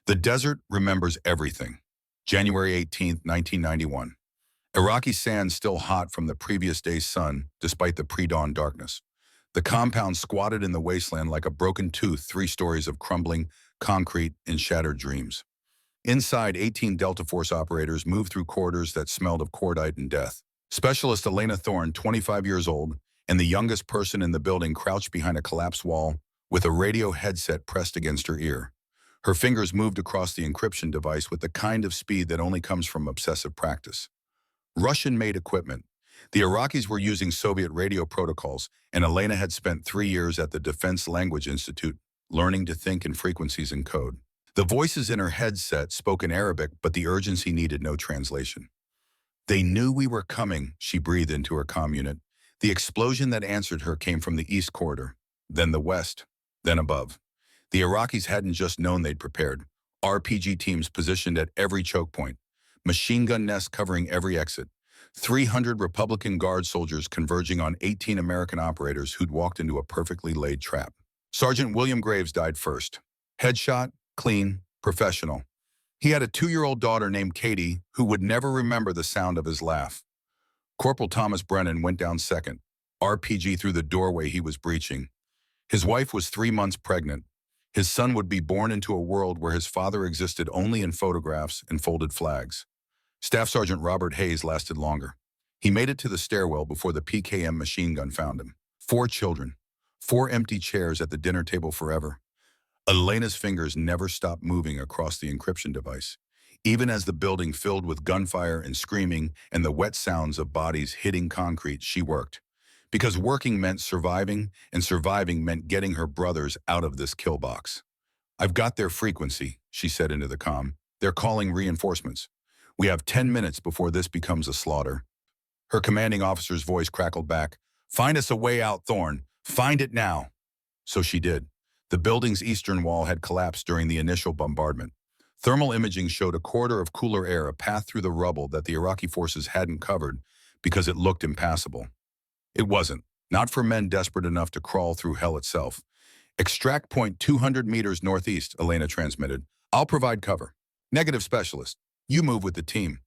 The desert remembers everything. January 18th, 1991. Iraqi sand still hot from the previous day's sun, despite the pre-dawn darkness. The compound squatted in the wasteland like a broken tooth, 3 stories of crumbling concrete and shattered dreams. Inside, 18 Delta Force operators moved through corridors that smelled of cordite and death. Specialist Elena Thorne, 25 years old, and the youngest person in the building crouched behind a collapsed wall with a radio headset pressed against her ear. Her fingers moved across the encryption device with the kind of speed that only comes from obsessive practice. Russian-made equipment. The Iraqis were using Soviet radio protocols, and Elena had spent 3 years at the Defense Language Institute, learning to think in frequencies and code. The voices in her headset spoke in Arabic, but the urgency needed no translation. They knew we were coming, she breathed into her comm unit. The explosion that answered her came from the east corridor, then the west, then above. The Iraqis hadn't just known they'd prepared. RPG teams positioned at every choke point, machine gun nests covering every exit, 300 Republican Guard soldiers converging on 18 American operators who'd walked into a perfectly laid trap. Sergeant William Graves died first. Headshot, clean, professional. He had a 2-year-old daughter named Katie who would never remember the sound of his laugh. Corporal Thomas Brennan went down second, RPG through the doorway he was breaching. His wife was 3 months pregnant. His son would be born into a world where his father existed only in photographs and folded flags. Staff Sergeant Robert Hayes lasted longer. He made it to the stairwell before the PKM machine gun found him. 4 children, 4 empty chairs at the dinner table forever. Elena's fingers never stopped moving across the encryption device, even as the building filled with gunfire and screaming and the wet sounds of bodies hitting concrete. She worked. Because working meant surviving, and surviving meant getting her brothers out of this kill box. "I've got their frequency," she said into the comm. "They're calling reinforcements. We have 10 minutes before this becomes a slaughter." Her commanding officer's voice crackled back. "Find us a way out, Thorne. Find it now." So she did. The building's eastern wall had collapsed during the initial bombardment. Thermal imaging showed a corridor of cooler air, a path through the rubble that the Iraqi forces hadn't covered because it looked impassable. It wasn't, not for men desperate enough to crawl through hell itself. "Extract point 200 meters northeast," Elena transmitted. "I'll provide cover." "Negative, specialist. You move with the team.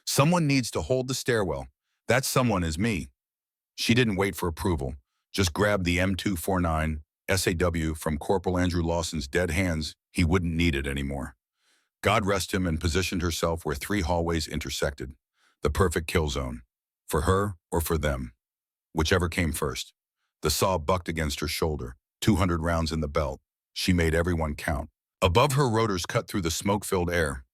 Someone needs to hold the stairwell. That someone is me." She didn't wait for approval, just grabbed the M249 SAW from Corporal Andrew Lawson's dead hands. He wouldn't need it anymore. God rest him, and positioned herself where 3 hallways intersected. The perfect kill zone. For her or for them. Whichever came first. The saw bucked against her shoulder, 200 rounds in the belt. She made everyone count. Above her, rotors cut through the smoke-filled air.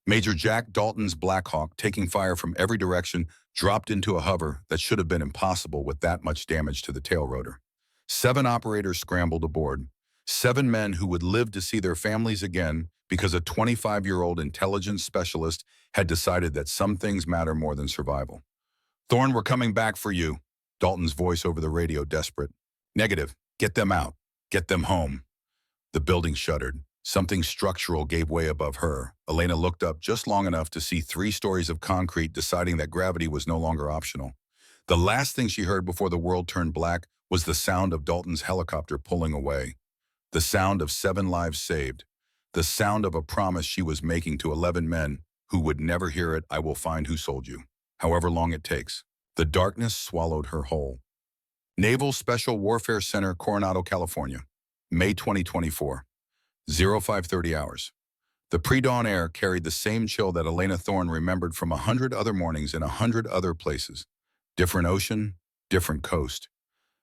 Major Jack Dalton's Black Hawk, taking fire from every direction, dropped into a hover that should have been impossible with that much damage to the tail rotor. 7 operators scrambled aboard. 7 men who would live to see their families again because a 25-year-old intelligence specialist had decided that some things matter more than survival. "Thorne, we're coming back for you." Dalton's voice over the radio, desperate. "Negative. Get them out. Get them home." The building shuddered. Something structural gave way above her. Elena looked up just long enough to see 3 stories of concrete, deciding that gravity was no longer optional. The last thing she heard before the world turned black was the sound of Dalton's helicopter pulling away. The sound of 7 lives saved. The sound of a promise she was making to 11 men who would never hear it. "I will find who sold you, however long it takes." The darkness swallowed her whole. Naval Special Warfare Center, Coronado, California, May 2024, 0530 hours. The pre-dawn air carried the same chill that Elena Thorne remembered from 100 other mornings in 100 other places. Different ocean, different coast.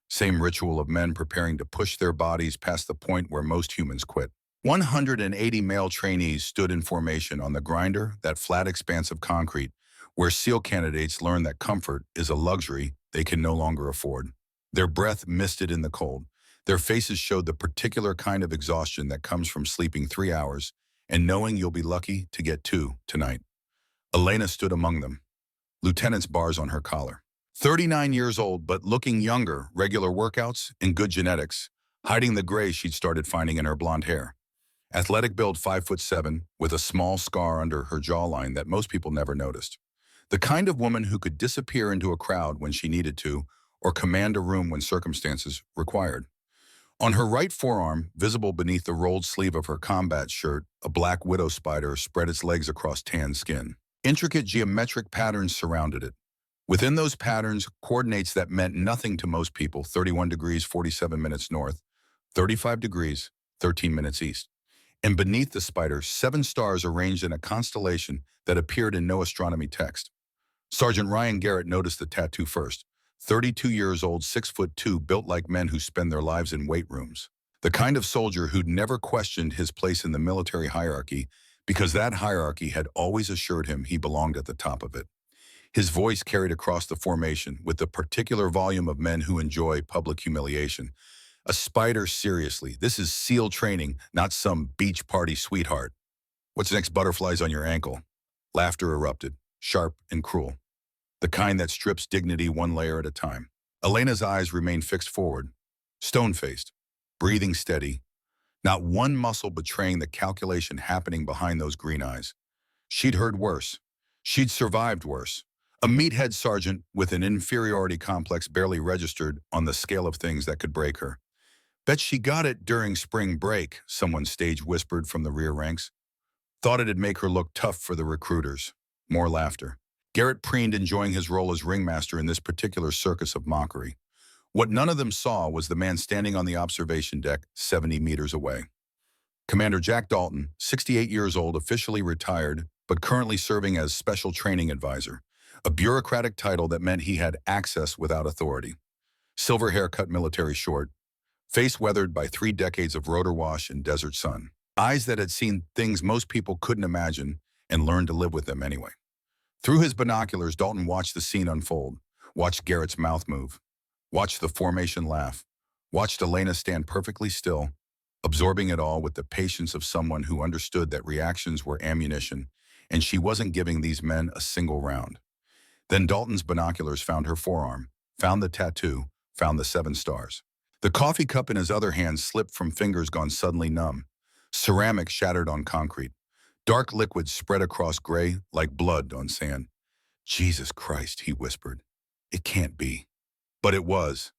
Same ritual of men preparing to push their bodies past the point where most humans quit. 180 male trainees stood in formation on the grinder, that flat expanse of concrete, where SEAL candidates learn that comfort is a luxury they can no longer afford. Their breath misted in the cold. Their faces showed the particular kind of exhaustion that comes from sleeping 3 hours and knowing you'll be lucky to get 2 tonight. Elena stood among them, lieutenant's bars on her collar. 39 years old, but looking younger, regular workouts, and good genetics, hiding the gray she'd started finding in her blonde hair. Athletic build, 5'7", with a small scar under her jawline that most people never noticed. The kind of woman who could disappear into a crowd when she needed to, or command a room when circumstances required. On her right forearm, visible beneath the rolled sleeve of her combat shirt, a black widow spider spread its legs across tan skin. Intricate geometric patterns surrounded it. Within those patterns, coordinates that meant nothing to most people: 31 degrees 47 minutes north, 35 degrees 13 minutes east. And beneath the spider, 7 stars arranged in a constellation that appeared in no astronomy text. Sergeant Ryan Garrett noticed the tattoo first. 32 years old, 6'2", built like men who spend their lives in weight rooms. The kind of soldier who'd never questioned his place in the military hierarchy because that hierarchy had always assured him he belonged at the top of it. His voice carried across the formation with the particular volume of men who enjoy public humiliation. A spider, seriously, this is SEAL training, not some beach party sweetheart. What's next? Butterflies on your ankle. Laughter erupted, sharp and cruel. The kind that strips dignity one layer at a time. Elena's eyes remained fixed forward, stone-faced, breathing steady, not one muscle betraying the calculation happening behind those green eyes. She'd heard worse. She'd survived worse. A meathead sergeant with an inferiority complex barely registered on the scale of things that could break her. Bet she got it during spring break, someone stage whispered from the rear ranks. Thought it'd make her look tough for the recruiters. More laughter. Garrett preened, enjoying his role as ringmaster in this particular circus of mockery. What none of them saw was the man standing on the observation deck 70 meters away. Commander Jack Dalton, 68 years old, officially retired, but currently serving as Special Training Advisor, a bureaucratic title that meant he had access without authority. Silver hair cut military short, face weathered by 3 decades of rotor wash and desert sun. Eyes that had seen things most people couldn't imagine and learned to live with them anyway. Through his binoculars, Dalton watched the scene unfold, watched Garrett's mouth move, watched the formation laugh, watched Elena stand perfectly still, absorbing it all with the patience of someone who understood that reactions were ammunition, and she wasn't giving these men a single round. Then Dalton's binoculars found her forearm, found the tattoo, found the 7 stars. The coffee cup in his other hand slipped from fingers gone suddenly numb. Ceramic shattered on concrete. Dark liquid spread across gray like blood on sand. Jesus Christ, he whispered. It can't be. But it was.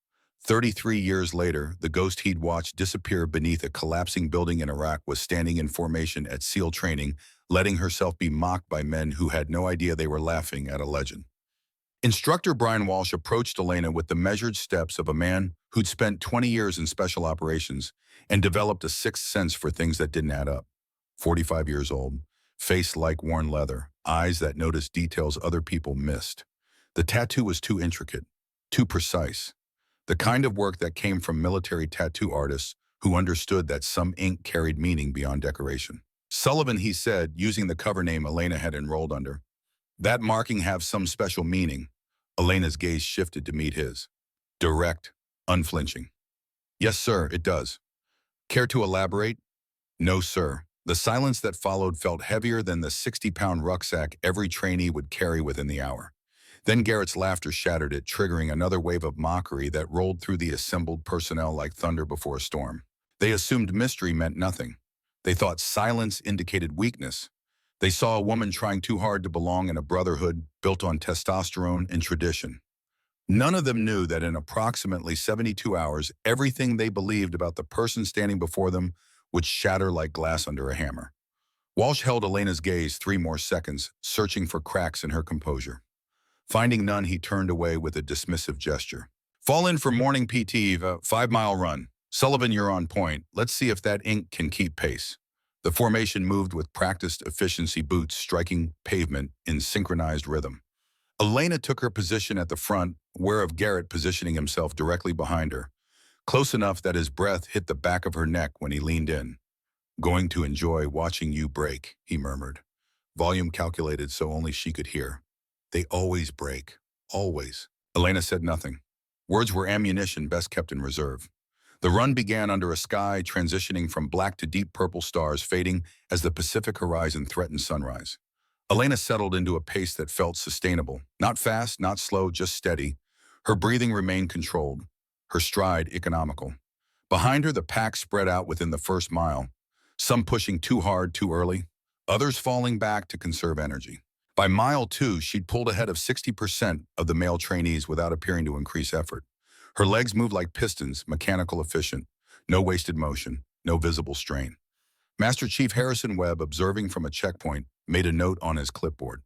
33 years later, the ghost he'd watched disappear beneath a collapsing building in Iraq was standing in formation at SEAL training, letting herself be mocked by men who had no idea they were laughing at a legend. Instructor Brian Walsh approached Elena with the measured steps of a man who'd spent 20 years in special operations and developed a sixth sense for things that didn't add up. 45 years old, face like worn leather, eyes that noticed details other people missed. The tattoo was too intricate, too precise. The kind of work that came from military tattoo artists who understood that some ink carried meaning beyond decoration. Sullivan, he said, using the cover name Elena had enrolled under. That marking have some special meaning. Elena's gaze shifted to meet his. Direct, unflinching. Yes, sir, it does. Care to elaborate? No, sir. The silence that followed felt heavier than the 60-pound rucksack every trainee would carry within the hour. Then Garrett's laughter shattered it, triggering another wave of mockery that rolled through the assembled personnel like thunder before a storm. They assumed mystery meant nothing. They thought silence indicated weakness. They saw a woman trying too hard to belong in a brotherhood built on testosterone and tradition. None of them knew that in approximately 72 hours, everything they believed about the person standing before them would shatter like glass under a hammer. Walsh held Elena's gaze 3 more seconds, searching for cracks in her composure. Finding none, he turned away with a dismissive gesture. Fall in for morning PT, 5-mile run. Sullivan, you're on point. Let's see if that ink can keep pace. The formation moved with practiced efficiency, boots striking pavement in synchronized rhythm. Elena took her position at the front, aware of Garrett positioning himself directly behind her, close enough that his breath hit the back of her neck when he leaned in. Going to enjoy watching you break, he murmured, volume calculated so only she could hear. They always break, always. Elena said nothing. Words were ammunition best kept in reserve. The run began under a sky transitioning from black to deep purple stars fading as the Pacific horizon threatened sunrise. Elena settled into a pace that felt sustainable. Not fast, not slow, just steady. Her breathing remained controlled, her stride economical. Behind her, the pack spread out within the first mile, some pushing too hard too early, others falling back to conserve energy. By mile 2, she'd pulled ahead of 60% of the male trainees without appearing to increase effort. Her legs moved like pistons, mechanical efficient. No wasted motion, no visible strain. Master Chief Harrison Webb, observing from a checkpoint, made a note on his clipboard.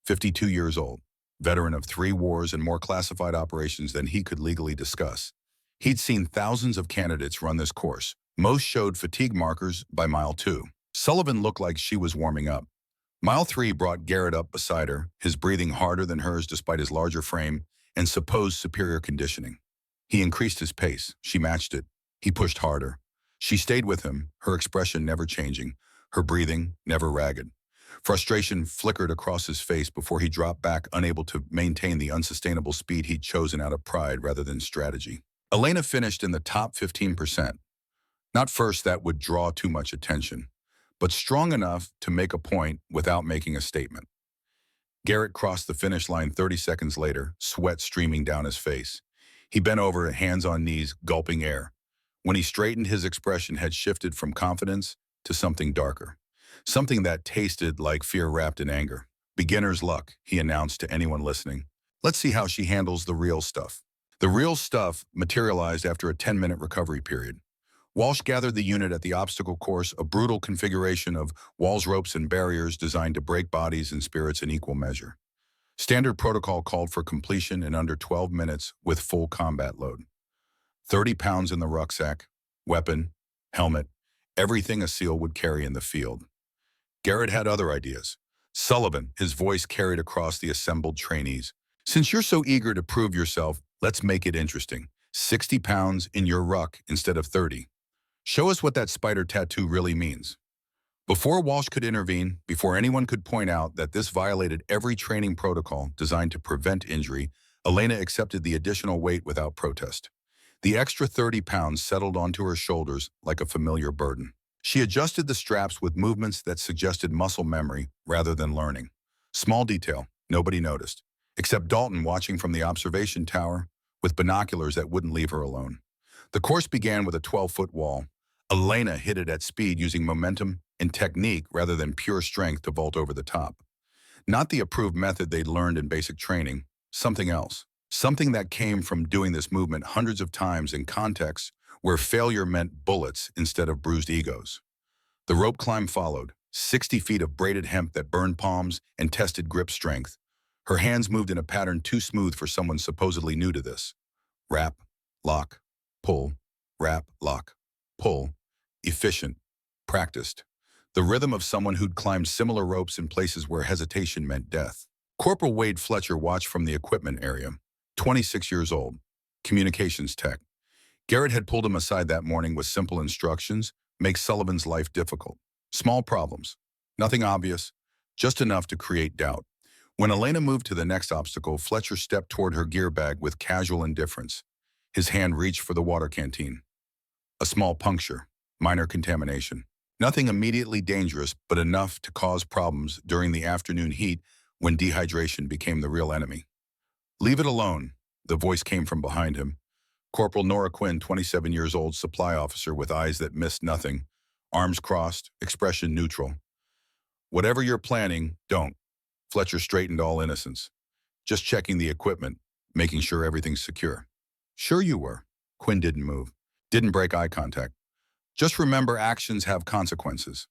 52 years old, veteran of 3 wars and more classified operations than he could legally discuss. He'd seen thousands of candidates run this course. Most showed fatigue markers by mile 2. Sullivan looked like she was warming up. Mile 3 brought Garrett up beside her, his breathing harder than hers despite his larger frame and supposed superior conditioning. He increased his pace. She matched it. He pushed harder. She stayed with him, her expression never changing, her breathing never ragged. Frustration flickered across his face before he dropped back, unable to maintain the unsustainable speed he'd chosen out of pride rather than strategy. Elena finished in the top 15%. Not first, that would draw too much attention, but strong enough to make a point without making a statement. Garrett crossed the finish line 30 seconds later, sweat streaming down his face. He bent over, hands on knees, gulping air. When he straightened, his expression had shifted from confidence to something darker. Something that tasted like fear wrapped in anger. Beginner's luck, he announced to anyone listening. Let's see how she handles the real stuff. The real stuff materialized after a 10-minute recovery period. Walsh gathered the unit at the obstacle course, a brutal configuration of walls, ropes, and barriers designed to break bodies and spirits in equal measure. Standard protocol called for completion in under 12 minutes with full combat load. 30 pounds in the rucksack, weapon, helmet, everything a SEAL would carry in the field. Garrett had other ideas. Sullivan, his voice carried across the assembled trainees. Since you're so eager to prove yourself, let's make it interesting. 60 pounds in your ruck instead of 30. Show us what that spider tattoo really means. Before Walsh could intervene, before anyone could point out that this violated every training protocol designed to prevent injury, Elena accepted the additional weight without protest. The extra 30 pounds settled onto her shoulders like a familiar burden. She adjusted the straps with movements that suggested muscle memory rather than learning. Small detail, nobody noticed, except Dalton watching from the observation tower with binoculars that wouldn't leave her alone. The course began with a 12-foot wall. Elena hit it at speed using momentum and technique rather than pure strength to vault over the top. Not the approved method they'd learned in basic training, something else. Something that came from doing this movement hundreds of times in contexts where failure meant bullets instead of bruised egos. The rope climb followed, 60 feet of braided hemp that burned palms and tested grip strength. Her hands moved in a pattern too smooth for someone supposedly new to this. Wrap, lock, pull, wrap, lock, pull. Efficient, practiced. The rhythm of someone who'd climbed similar ropes in places where hesitation meant death. Corporal Wade Fletcher watched from the equipment area, 26 years old, communications tech. Garrett had pulled him aside that morning with simple instructions: make Sullivan's life difficult. Small problems, nothing obvious, just enough to create doubt. When Elena moved to the next obstacle, Fletcher stepped toward her gear bag with casual indifference. His hand reached for the water canteen. A small puncture, minor contamination. Nothing immediately dangerous, but enough to cause problems during the afternoon heat when dehydration became the real enemy. Leave it alone, the voice came from behind him. Corporal Nora Quinn, 27 years old, supply officer with eyes that missed nothing, arms crossed, expression neutral. Whatever you're planning, don't. Fletcher straightened all innocence. Just checking the equipment, making sure everything's secure. Sure you were. Quinn didn't move, didn't break eye contact. Just remember, actions have consequences.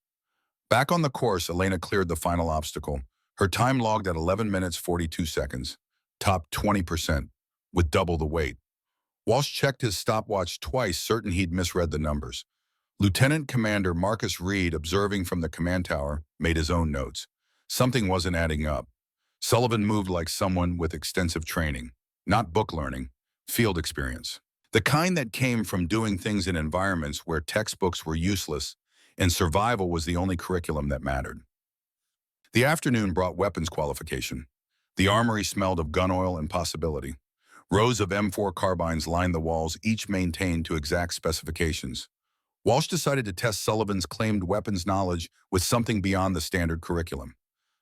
Back on the course, Elena cleared the final obstacle. Her time logged at 11 minutes 42 seconds, top 20%, with double the weight. Walsh checked his stopwatch twice, certain he'd misread the numbers. Lieutenant Commander Marcus Reed, observing from the command tower, made his own notes. Something wasn't adding up. Sullivan moved like someone with extensive training, not book learning, field experience. The kind that came from doing things in environments where textbooks were useless and survival was the only curriculum that mattered. The afternoon brought weapons qualification. The armory smelled of gun oil and possibility. Rows of M4 carbines lined the walls, each maintained to exact specifications. Walsh decided to test Sullivan's claimed weapons knowledge with something beyond the standard curriculum.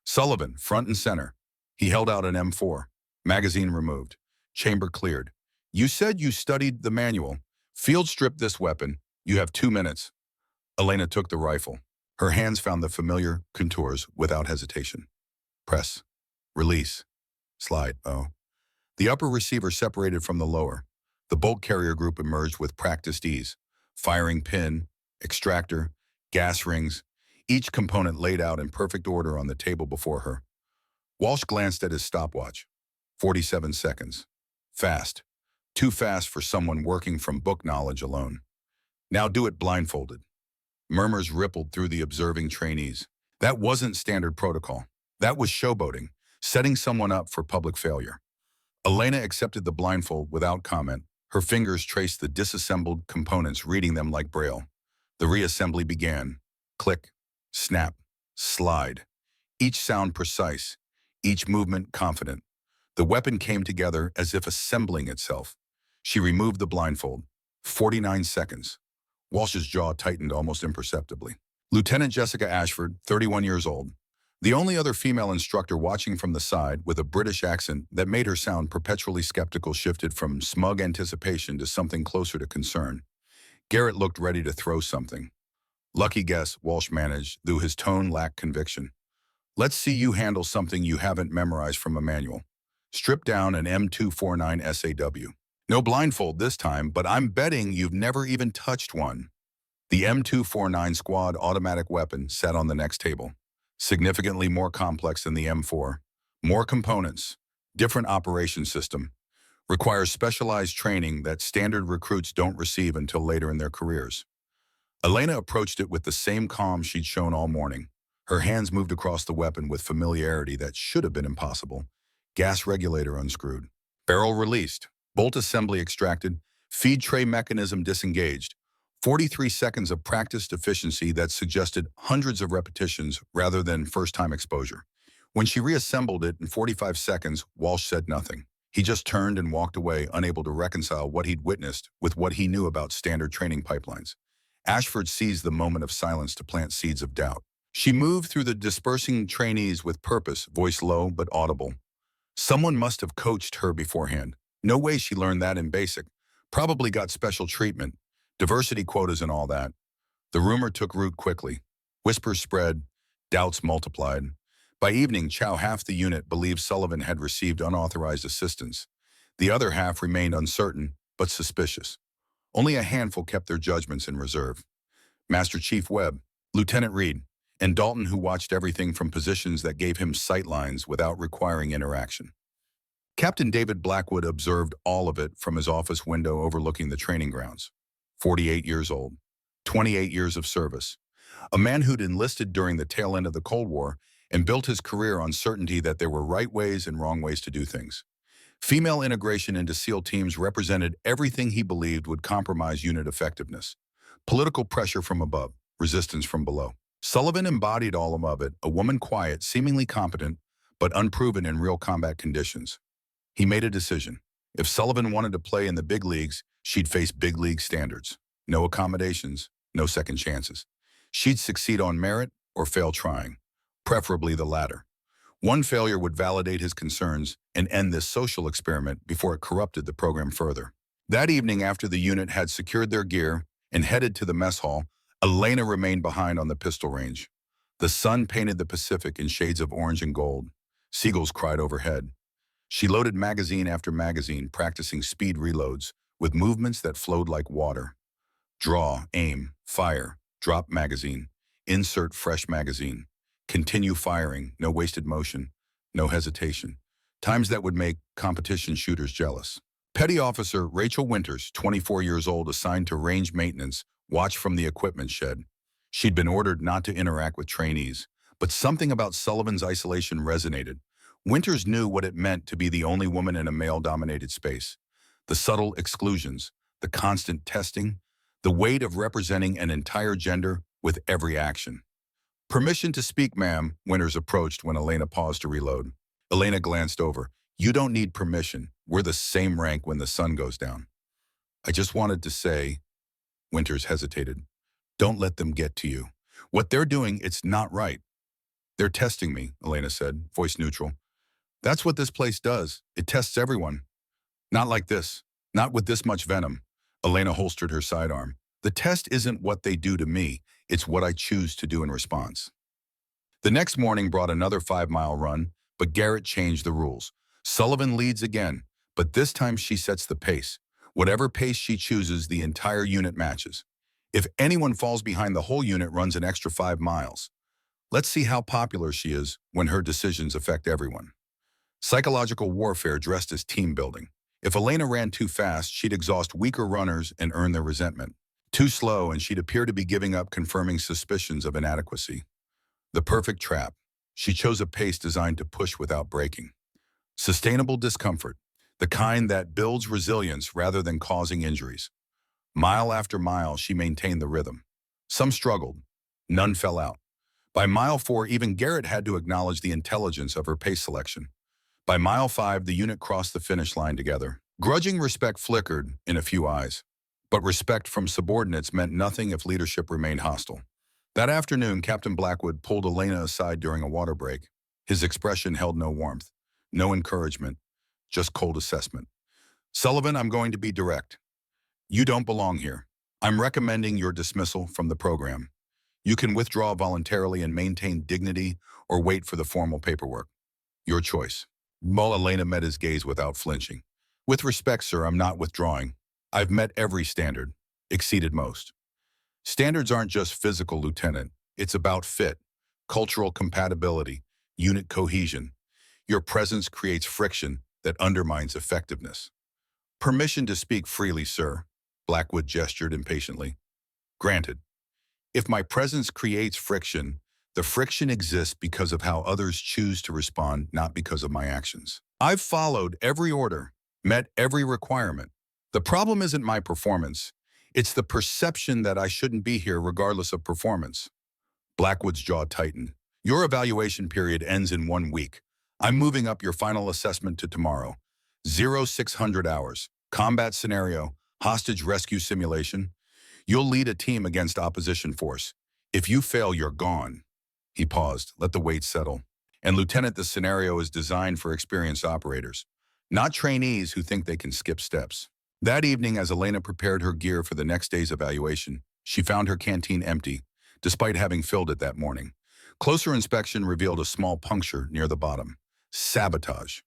Sullivan, front and center. He held out an M4. Magazine removed. Chamber cleared. You said you studied the manual. Field strip this weapon. You have 2 minutes. Elena took the rifle. Her hands found the familiar contours without hesitation. Press. Release. Slide. Oh. The upper receiver separated from the lower. The bolt carrier group emerged with practiced ease. firing pin, extractor, gas rings, each component laid out in perfect order on the table before her. Walsh glanced at his stopwatch. 47 seconds. Fast. Too fast for someone working from book knowledge alone. Now do it blindfolded. Murmurs rippled through the observing trainees. That wasn't standard protocol. That was showboating, setting someone up for public failure. Elena accepted the blindfold without comment. Her fingers traced the disassembled components, reading them like Braille. The reassembly began. Click, snap, slide. Each sound precise, each movement confident. The weapon came together as if assembling itself. She removed the blindfold. 49 seconds. Walsh's jaw tightened almost imperceptibly. Lieutenant Jessica Ashford, 31 years old, the only other female instructor watching from the side with a British accent that made her sound perpetually skeptical, shifted from smug anticipation to something closer to concern. Garrett looked ready to throw something. Lucky guess, Walsh managed, though his tone lacked conviction. Let's see you handle something you haven't memorized from a manual. Strip down an M249 SAW. No blindfold this time, but I'm betting you've never even touched one. The M249 squad automatic weapon sat on the next table. Significantly more complex than the M4. More components. Different operation system. Requires specialized training that standard recruits don't receive until later in their careers. Elena approached it with the same calm she'd shown all morning. Her hands moved across the weapon with familiarity that should have been impossible. Gas regulator unscrewed. Barrel released. Bolt assembly extracted. Feed tray mechanism disengaged. 43 seconds of practiced efficiency that suggested hundreds of repetitions rather than first-time exposure. When she reassembled it in 45 seconds, Walsh said nothing. He just turned and walked away, unable to reconcile what he'd witnessed with what he knew about standard training pipelines. Ashford seized the moment of silence to plant seeds of doubt. She moved through the dispersing trainees with purpose, voice low but audible. Someone must have coached her beforehand. No way she learned that in basic. Probably got special treatment. Diversity quotas and all that. The rumor took root quickly. Whispers spread. Doubts multiplied. By evening, half the unit believed Sullivan had received unauthorized assistance. The other half remained uncertain, but suspicious. Only a handful kept their judgments in reserve. Master Chief Webb, Lieutenant Reed, and Dalton, who watched everything from positions that gave him sightlines without requiring interaction. Captain David Blackwood observed all of it from his office window overlooking the training grounds. 48 years old, 28 years of service. A man who'd enlisted during the tail end of the Cold War and built his career on certainty that there were right ways and wrong ways to do things. Female integration into SEAL teams represented everything he believed would compromise unit effectiveness. Political pressure from above, resistance from below. Sullivan embodied all of it, a woman quiet, seemingly competent, but unproven in real combat conditions. He made a decision. If Sullivan wanted to play in the big leagues, she'd face big league standards. No accommodations, no second chances. She'd succeed on merit or fail trying, preferably the latter. One failure would validate his concerns and end this social experiment before it corrupted the program further. That evening, after the unit had secured their gear and headed to the mess hall, Elena remained behind on the pistol range. The sun painted the Pacific in shades of orange and gold. Seagulls cried overhead. She loaded magazine after magazine, practicing speed reloads with movements that flowed like water. Draw, aim, fire, drop magazine, insert fresh magazine. Continue firing, no wasted motion, no hesitation. Times that would make competition shooters jealous. Petty Officer Rachel Winters, 24 years old, assigned to range maintenance, watched from the equipment shed. She'd been ordered not to interact with trainees, but something about Sullivan's isolation resonated. Winters knew what it meant to be the only woman in a male-dominated space. The subtle exclusions, the constant testing, the weight of representing an entire gender with every action. Permission to speak, ma'am, Winters approached when Elena paused to reload. Elena glanced over. You don't need permission. We're the same rank when the sun goes down. I just wanted to say, Winters hesitated, don't let them get to you. What they're doing, it's not right. They're testing me, Elena said, voice neutral. That's what this place does. It tests everyone. Not like this. Not with this much venom. Elena holstered her sidearm. The test isn't what they do to me. It's what I choose to do in response. The next morning brought another 5-mile run, but Garrett changed the rules. Sullivan leads again, but this time she sets the pace. Whatever pace she chooses, the entire unit matches. If anyone falls behind, the whole unit runs an extra 5 miles. Let's see how popular she is when her decisions affect everyone. Psychological warfare dressed as team building. If Elena ran too fast, she'd exhaust weaker runners and earn their resentment. Too slow, and she'd appear to be giving up, confirming suspicions of inadequacy. The perfect trap. She chose a pace designed to push without breaking. Sustainable discomfort, the kind that builds resilience rather than causing injuries. Mile after mile, she maintained the rhythm. Some struggled. None fell out. By mile 4, even Garrett had to acknowledge the intelligence of her pace selection. By mile 5, the unit crossed the finish line together. Grudging respect flickered in a few eyes. But respect from subordinates meant nothing if leadership remained hostile. That afternoon, Captain Blackwood pulled Elena aside during a water break. His expression held no warmth, no encouragement, just cold assessment. "Sullivan, I'm going to be direct. You don't belong here. I'm recommending your dismissal from the program. You can withdraw voluntarily and maintain dignity or wait for the formal paperwork. Your choice." Elena met his gaze without flinching. "With respect, sir, I'm not withdrawing. I've met every standard, exceeded most. Standards aren't just physical, Lieutenant. It's about fit, cultural compatibility, unit cohesion. Your presence creates friction that undermines effectiveness." "Permission to speak freely, sir," Blackwood gestured impatiently. "Granted. If my presence creates friction, the friction exists because of how others choose to respond, not because of my actions. I've followed every order, met every requirement. The problem isn't my performance. It's the perception that I shouldn't be here regardless of performance." Blackwood's jaw tightened. "Your evaluation period ends in 1 week. I'm moving up your final assessment to tomorrow. 0600 hours. Combat scenario, hostage rescue simulation. You'll lead a team against opposition force. If you fail, you're gone." He paused, let the weight settle. "And Lieutenant, the scenario is designed for experienced operators, not trainees who think they can skip steps." That evening, as Elena prepared her gear for the next day's evaluation, she found her canteen empty, despite having filled it that morning. Closer inspection revealed a small puncture near the bottom. Sabotage.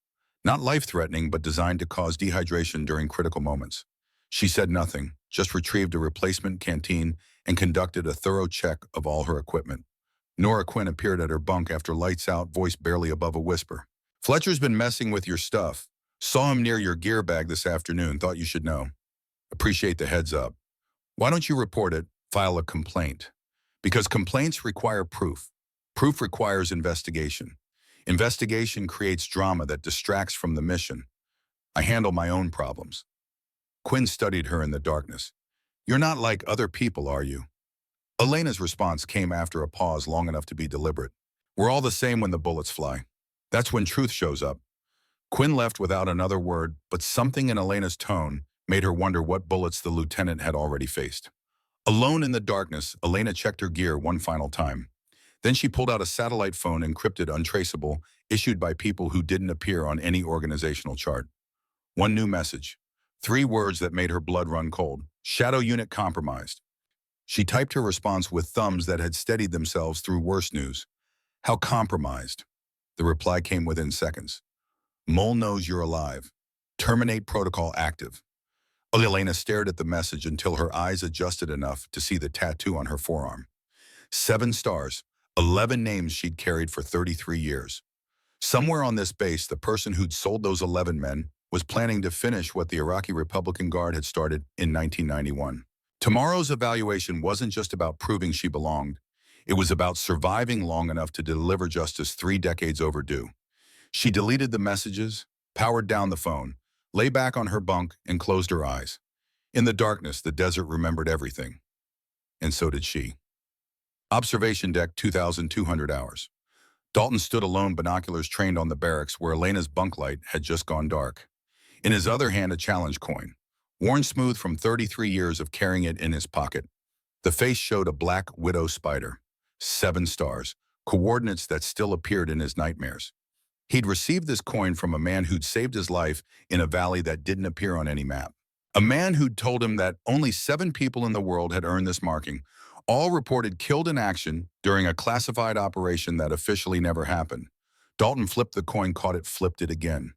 Not life-threatening, but designed to cause dehydration during critical moments. She said nothing, just retrieved a replacement canteen and conducted a thorough check of all her equipment. Nora Quinn appeared at her bunk after lights out, voice barely above a whisper. "Fletcher's been messing with your stuff. Saw him near your gear bag this afternoon, thought you should know. Appreciate the heads up. Why don't you report it, file a complaint? Because complaints require proof. Proof requires investigation. Investigation creates drama that distracts from the mission. I handle my own problems." Quinn studied her in the darkness. "You're not like other people, are you?" Elena's response came after a pause long enough to be deliberate. "We're all the same when the bullets fly. That's when truth shows up." Quinn left without another word, but something in Elena's tone made her wonder what bullets the lieutenant had already faced. Alone in the darkness, Elena checked her gear one final time. Then she pulled out a satellite phone, encrypted, untraceable, issued by people who didn't appear on any organizational chart. One new message. 3 words that made her blood run cold. "Shadow unit compromised." She typed her response with thumbs that had steadied themselves through worse news. "How compromised?" The reply came within seconds. "Mole knows you're alive. Terminate protocol active." Elena stared at the message until her eyes adjusted enough to see the tattoo on her forearm. 7 stars, 11 names she'd carried for 33 years. Somewhere on this base, the person who'd sold those 11 men was planning to finish what the Iraqi Republican Guard had started in 1991. Tomorrow's evaluation wasn't just about proving she belonged. It was about surviving long enough to deliver justice 3 decades overdue. She deleted the messages, powered down the phone, lay back on her bunk, and closed her eyes. In the darkness, the desert remembered everything. And so did she. Observation deck, 2,200 hours. Dalton stood alone, binoculars trained on the barracks where Elena's bunk light had just gone dark. In his other hand, a challenge coin, worn smooth from 33 years of carrying it in his pocket. The face showed a black widow spider. 7 stars, coordinates that still appeared in his nightmares. He'd received this coin from a man who'd saved his life in a valley that didn't appear on any map. A man who'd told him that only 7 people in the world had earned this marking, all reported killed in action during a classified operation that officially never happened. Dalton flipped the coin, caught it, flipped it again.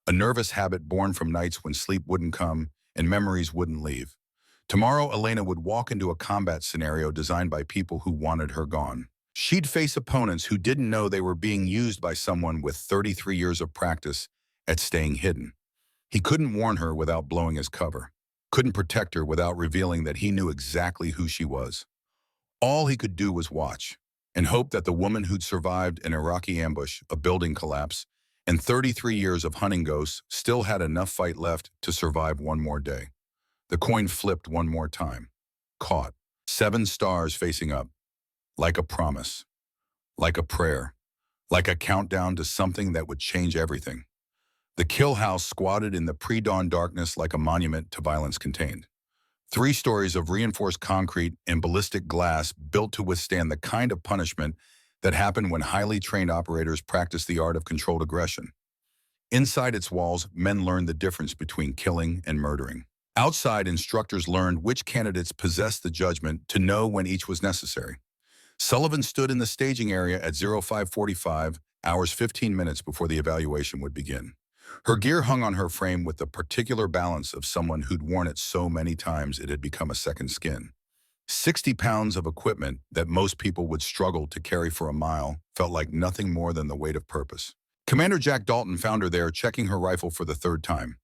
A nervous habit born from nights when sleep wouldn't come and memories wouldn't leave. Tomorrow, Elena would walk into a combat scenario designed by people who wanted her gone. She'd face opponents who didn't know they were being used by someone with 33 years of practice at staying hidden. He couldn't warn her without blowing his cover, couldn't protect her without revealing that he knew exactly who she was. All he could do was watch and hope that the woman who'd survived an Iraqi ambush, a building collapse, and 33 years of hunting ghosts still had enough fight left to survive one more day. The coin flipped one more time. Caught. 7 stars facing up. Like a promise. Like a prayer. Like a countdown to something that would change everything. The kill house squatted in the pre-dawn darkness like a monument to violence contained. 3 stories of reinforced concrete and ballistic glass built to withstand the kind of punishment that happened when highly trained operators practice the art of controlled aggression. Inside its walls, men learned the difference between killing and murdering. Outside, instructors learned which candidates possessed the judgment to know when each was necessary. Sullivan stood in the staging area at 05:45 hours 15 minutes before the evaluation would begin. Her gear hung on her frame with the particular balance of someone who'd worn it so many times it had become a second skin. 60 pounds of equipment that most people would struggle to carry for a mile felt like nothing more than the weight of purpose. Commander Jack Dalton found her there checking her rifle for the 3rd time.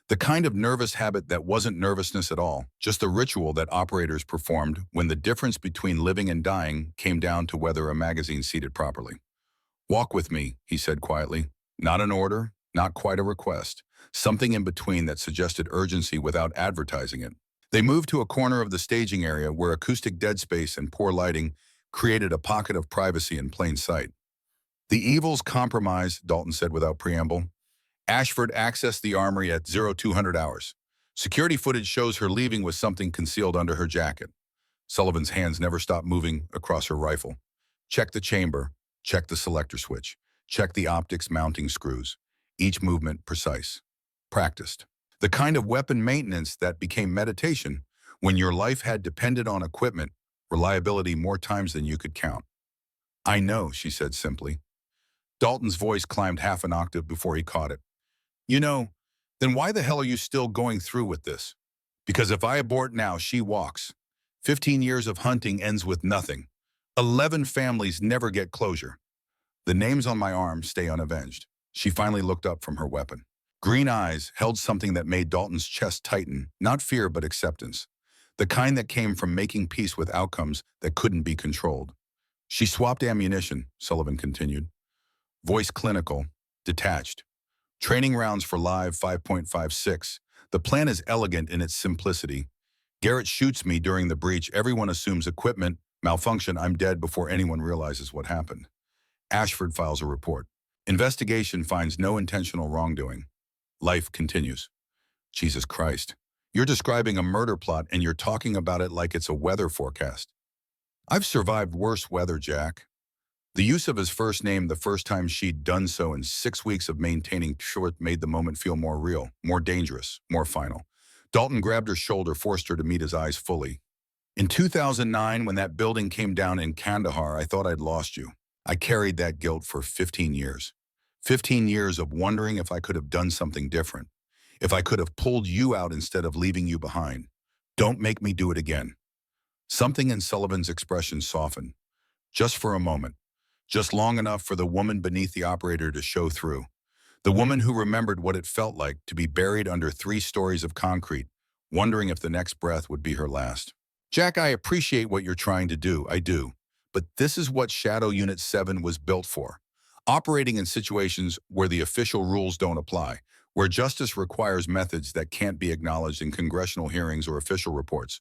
The kind of nervous habit that wasn't nervousness at all, just a ritual that operators performed when the difference between living and dying came down to whether a magazine seated properly. "Walk with me," he said quietly. Not an order, not quite a request. Something in between that suggested urgency without advertising it. They moved to a corner of the staging area where acoustic dead space and poor lighting created a pocket of privacy in plain sight. "The evil's compromise," Dalton said without preamble. "Ashford accessed the armory at 0200 hours. Security footage shows her leaving with something concealed under her jacket." Sullivan's hands never stopped moving across her rifle. Check the chamber, check the selector switch, check the optics mounting screws. Each movement precise. Practiced. The kind of weapon maintenance that became meditation when your life had depended on equipment, reliability more times than you could count. "I know," she said simply. Dalton's voice climbed half an octave before he caught it. "You know, then why the hell are you still going through with this? Because if I abort now, she walks. 15 years of hunting ends with nothing. 11 families never get closure. The names on my arm stay unavenged." She finally looked up from her weapon. Green eyes held something that made Dalton's chest tighten, not fear but acceptance. The kind that came from making peace with outcomes that couldn't be controlled. "She swapped ammunition," Sullivan continued. Voice clinical, detached. "Training rounds for live 5.56. The plan is elegant in its simplicity. Garrett shoots me during the breach. Everyone assumes equipment malfunction. I'm dead before anyone realizes what happened. Ashford files a report. Investigation finds no intentional wrongdoing. Life continues." Jesus Christ. You're describing a murder plot and you're talking about it like it's a weather forecast. "I've survived worse weather, Jack." The use of his first name the first time she'd done so in 6 weeks of maintaining short made the moment feel more real, more dangerous, more final. Dalton grabbed her shoulder, forced her to meet his eyes fully. "In 2009, when that building came down in Kandahar, I thought I'd lost you. I carried that guilt for 15 years. 15 years of wondering if I could have done something different. If I could have pulled you out instead of leaving you behind. Don't make me do it again." Something in Sullivan's expression softened. Just for a moment. Just long enough for the woman beneath the operator to show through. The woman who remembered what it felt like to be buried under 3 stories of concrete, wondering if the next breath would be her last. "Jack, I appreciate what you're trying to do, I do. But this is what Shadow Unit 7 was built for. Operating in situations where the official rules don't apply, where justice requires methods that can't be acknowledged in congressional hearings or official reports.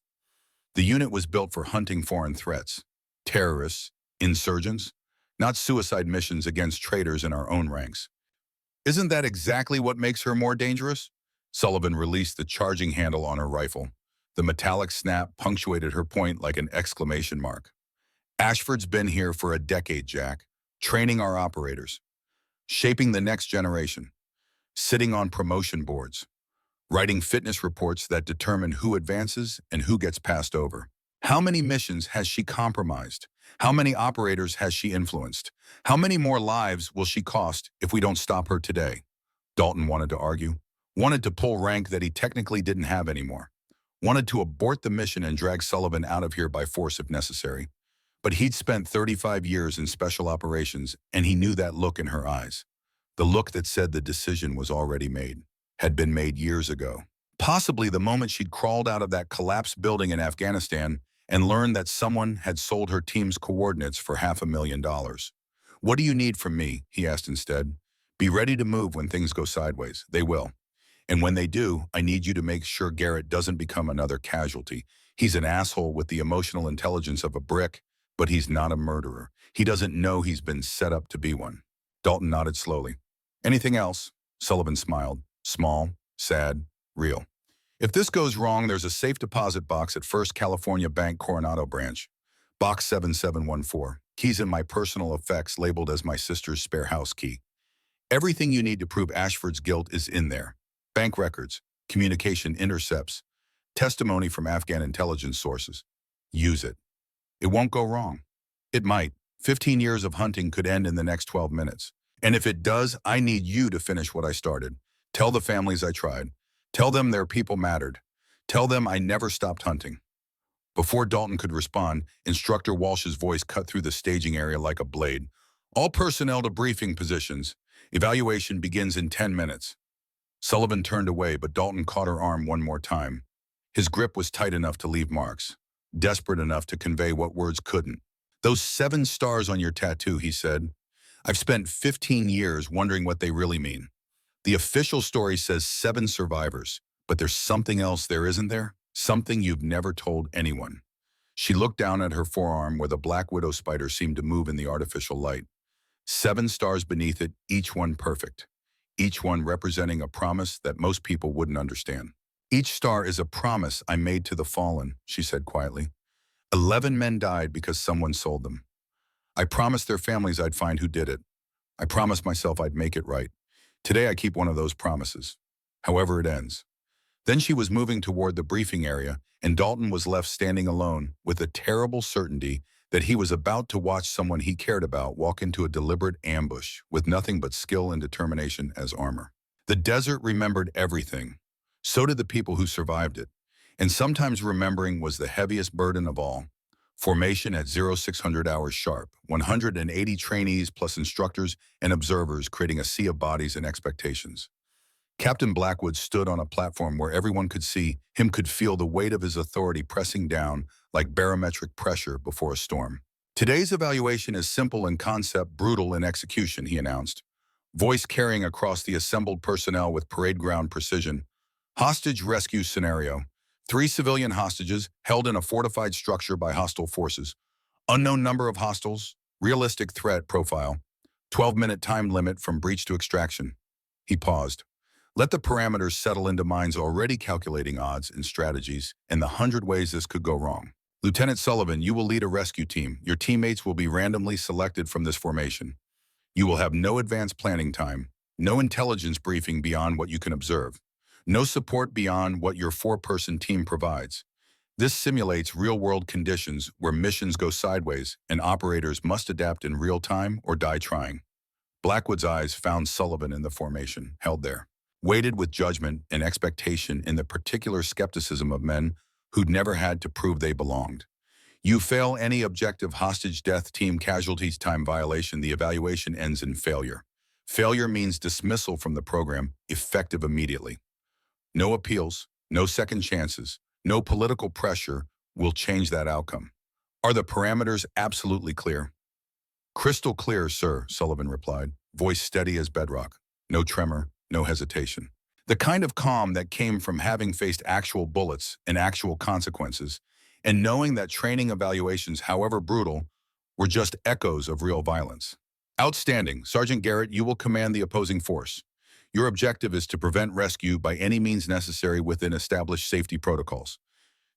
The unit was built for hunting foreign threats, terrorists, insurgents, not suicide missions against traitors in our own ranks. Isn't that exactly what makes her more dangerous?" Sullivan released the charging handle on her rifle. The metallic snap punctuated her point like an exclamation mark. "Ashford's been here for a decade, Jack, training our operators, shaping the next generation, sitting on promotion boards, writing fitness reports that determine who advances and who gets passed over. How many missions has she compromised? How many operators has she influenced? How many more lives will she cost if we don't stop her today?" Dalton wanted to argue, wanted to pull rank that he technically didn't have anymore, wanted to abort the mission and drag Sullivan out of here by force if necessary. But he'd spent 35 years in special operations, and he knew that look in her eyes. The look that said the decision was already made, had been made years ago. Possibly the moment she'd crawled out of that collapsed building in Afghanistan and learned that someone had sold her team's coordinates for $500,000. "What do you need from me?" he asked instead. "Be ready to move when things go sideways. They will. And when they do, I need you to make sure Garrett doesn't become another casualty. He's an asshole with the emotional intelligence of a brick, but he's not a murderer. He doesn't know he's been set up to be one." Dalton nodded slowly. "Anything else?" Sullivan smiled. "Small, sad, real. If this goes wrong, there's a safe deposit box at First California Bank Coronado branch. Box 7714. Keys in my personal effects labeled as my sister's spare house key. Everything you need to prove Ashford's guilt is in there. Bank records, communication intercepts, testimony from Afghan intelligence sources. Use it. It won't go wrong. It might. 15 years of hunting could end in the next 12 minutes. And if it does, I need you to finish what I started. Tell the families I tried. Tell them their people mattered. Tell them I never stopped hunting." Before Dalton could respond, Instructor Walsh's voice cut through the staging area like a blade. "All personnel to briefing positions. Evaluation begins in 10 minutes. Sullivan turned away, but Dalton caught her arm one more time. His grip was tight enough to leave marks, desperate enough to convey what words couldn't. "Those 7 stars on your tattoo," he said. "I've spent 15 years wondering what they really mean. The official story says 7 survivors, but there's something else there, isn't there? Something you've never told anyone." She looked down at her forearm where the black widow spider seemed to move in the artificial light. 7 stars beneath it, each one perfect. Each one representing a promise that most people wouldn't understand. "Each star is a promise I made to the fallen," she said quietly. 11 men died because someone sold them. I promised their families I'd find who did it. I promised myself I'd make it right. Today I keep one of those promises, however it ends." Then she was moving toward the briefing area, and Dalton was left standing alone with a terrible certainty that he was about to watch someone he cared about walk into a deliberate ambush with nothing but skill and determination as armor. The desert remembered everything. So did the people who survived it. And sometimes remembering was the heaviest burden of all. Formation at 0600 hours sharp, 180 trainees plus instructors and observers creating a sea of bodies and expectations. Captain Blackwood stood on a platform where everyone could see him, could feel the weight of his authority pressing down like barometric pressure before a storm. "Today's evaluation is simple in concept, brutal in execution," he announced, voice carrying across the assembled personnel with parade ground precision. "Hostage rescue scenario. 3 civilian hostages held in a fortified structure by hostile forces. Unknown number of hostiles. Realistic threat profile. 12-minute time limit from breach to extraction." He paused. "Let the parameters settle into minds already calculating odds and strategies and the 100 ways this could go wrong. Lieutenant Sullivan, you will lead a rescue team. Your teammates will be randomly selected from this formation. You will have no advanced planning time, no intelligence briefing beyond what you can observe, no support beyond what your 4-person team provides. This simulates real-world conditions where missions go sideways and operators must adapt in real time or die trying." Blackwood's eyes found Sullivan in the formation, held there, weighted with judgment and expectation in the particular skepticism of men who'd never had to prove they belonged. "You fail any objective hostage death team casualties time violation, the evaluation ends in failure. Failure means dismissal from the program, effective immediately. No appeals, no second chances, no political pressure will change that outcome. Are the parameters absolutely clear?" "Crystal clear, sir," Sullivan replied, voice steady as bedrock. No tremor, no hesitation. The kind of calm that came from having faced actual bullets and actual consequences, and knowing that training evaluations, however brutal, were just echoes of real violence. "Outstanding. Sergeant Garrett, you will command the opposing force. Your objective is to prevent rescue by any means necessary within established safety protocols.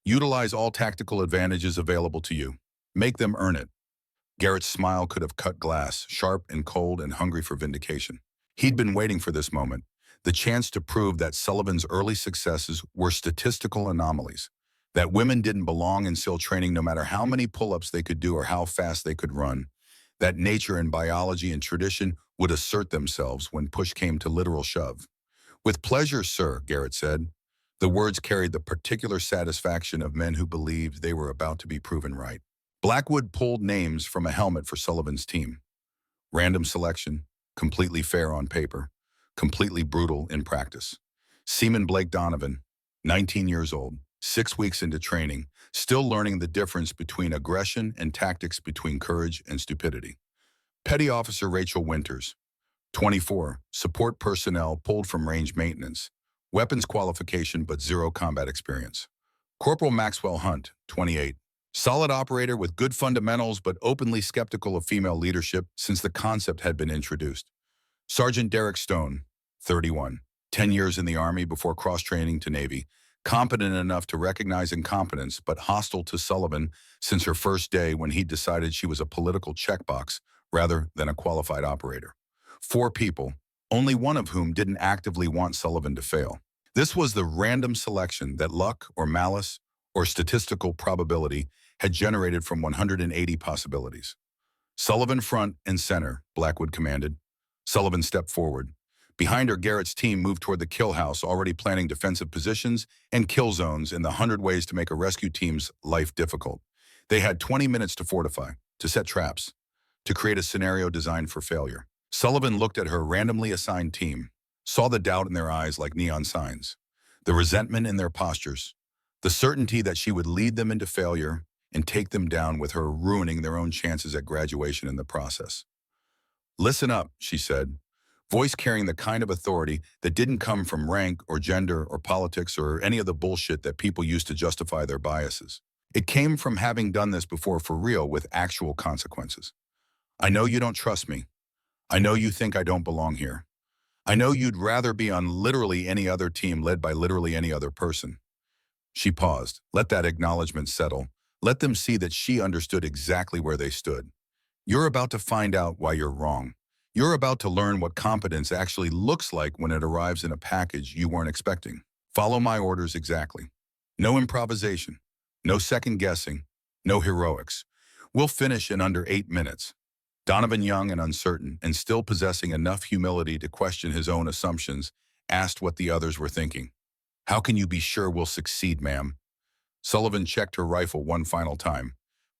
Utilize all tactical advantages available to you. Make them earn it." Garrett's smile could have cut glass, sharp and cold and hungry for vindication. He'd been waiting for this moment, the chance to prove that Sullivan's early successes were statistical anomalies, that women didn't belong in SEAL training no matter how many pull-ups they could do or how fast they could run, that nature and biology and tradition would assert themselves when push came to literal shove. "With pleasure, sir," Garrett said. The words carried the particular satisfaction of men who believed they were about to be proven right. Blackwood pulled names from a helmet for Sullivan's team. Random selection, completely fair on paper, completely brutal in practice. Seaman Blake Donovan, 19 years old, 6 weeks into training, still learning the difference between aggression and tactics, between courage and stupidity. Petty Officer Rachel Winters, 24, support personnel pulled from range maintenance, weapons qualification but zero combat experience. Corporal Maxwell Hunt, 28, solid operator with good fundamentals but openly skeptical of female leadership since the concept had been introduced. Sergeant Derek Stone, 31, 10 years in the Army before cross-training to Navy, competent enough to recognize incompetence but hostile to Sullivan since her first day when he decided she was a political checkbox rather than a qualified operator. 4 people, only one of whom didn't actively want Sullivan to fail. This was the random selection that luck or malice or statistical probability had generated from 180 possibilities. Sullivan front and center, Blackwood commanded. Sullivan stepped forward. Behind her, Garrett's team moved toward the kill house, already planning defensive positions and kill zones in the 100 ways to make a rescue team's life difficult. They had 20 minutes to fortify, to set traps, to create a scenario designed for failure. Sullivan looked at her randomly assigned team, saw the doubt in their eyes like neon signs, the resentment in their postures, the certainty that she would lead them into failure and take them down with her, ruining their own chances at graduation in the process. "Listen up," she said, voice carrying the kind of authority that didn't come from rank or gender or politics or any of the bullshit that people use to justify their biases. It came from having done this before for real with actual consequences. "I know you don't trust me. I know you think I don't belong here. I know you'd rather be on literally any other team led by literally any other person." She paused. Let that acknowledgement settle. Let them see that she understood exactly where they stood. "You're about to find out why you're wrong. You're about to learn what competence actually looks like when it arrives in a package you weren't expecting. Follow my orders exactly. No improvisation. No second guessing. No heroics. We'll finish in under 8 minutes." Donovan, young and uncertain, and still possessing enough humility to question his own assumptions, asked what the others were thinking. "How can you be sure we'll succeed, ma'am?" Sullivan checked her rifle one final time.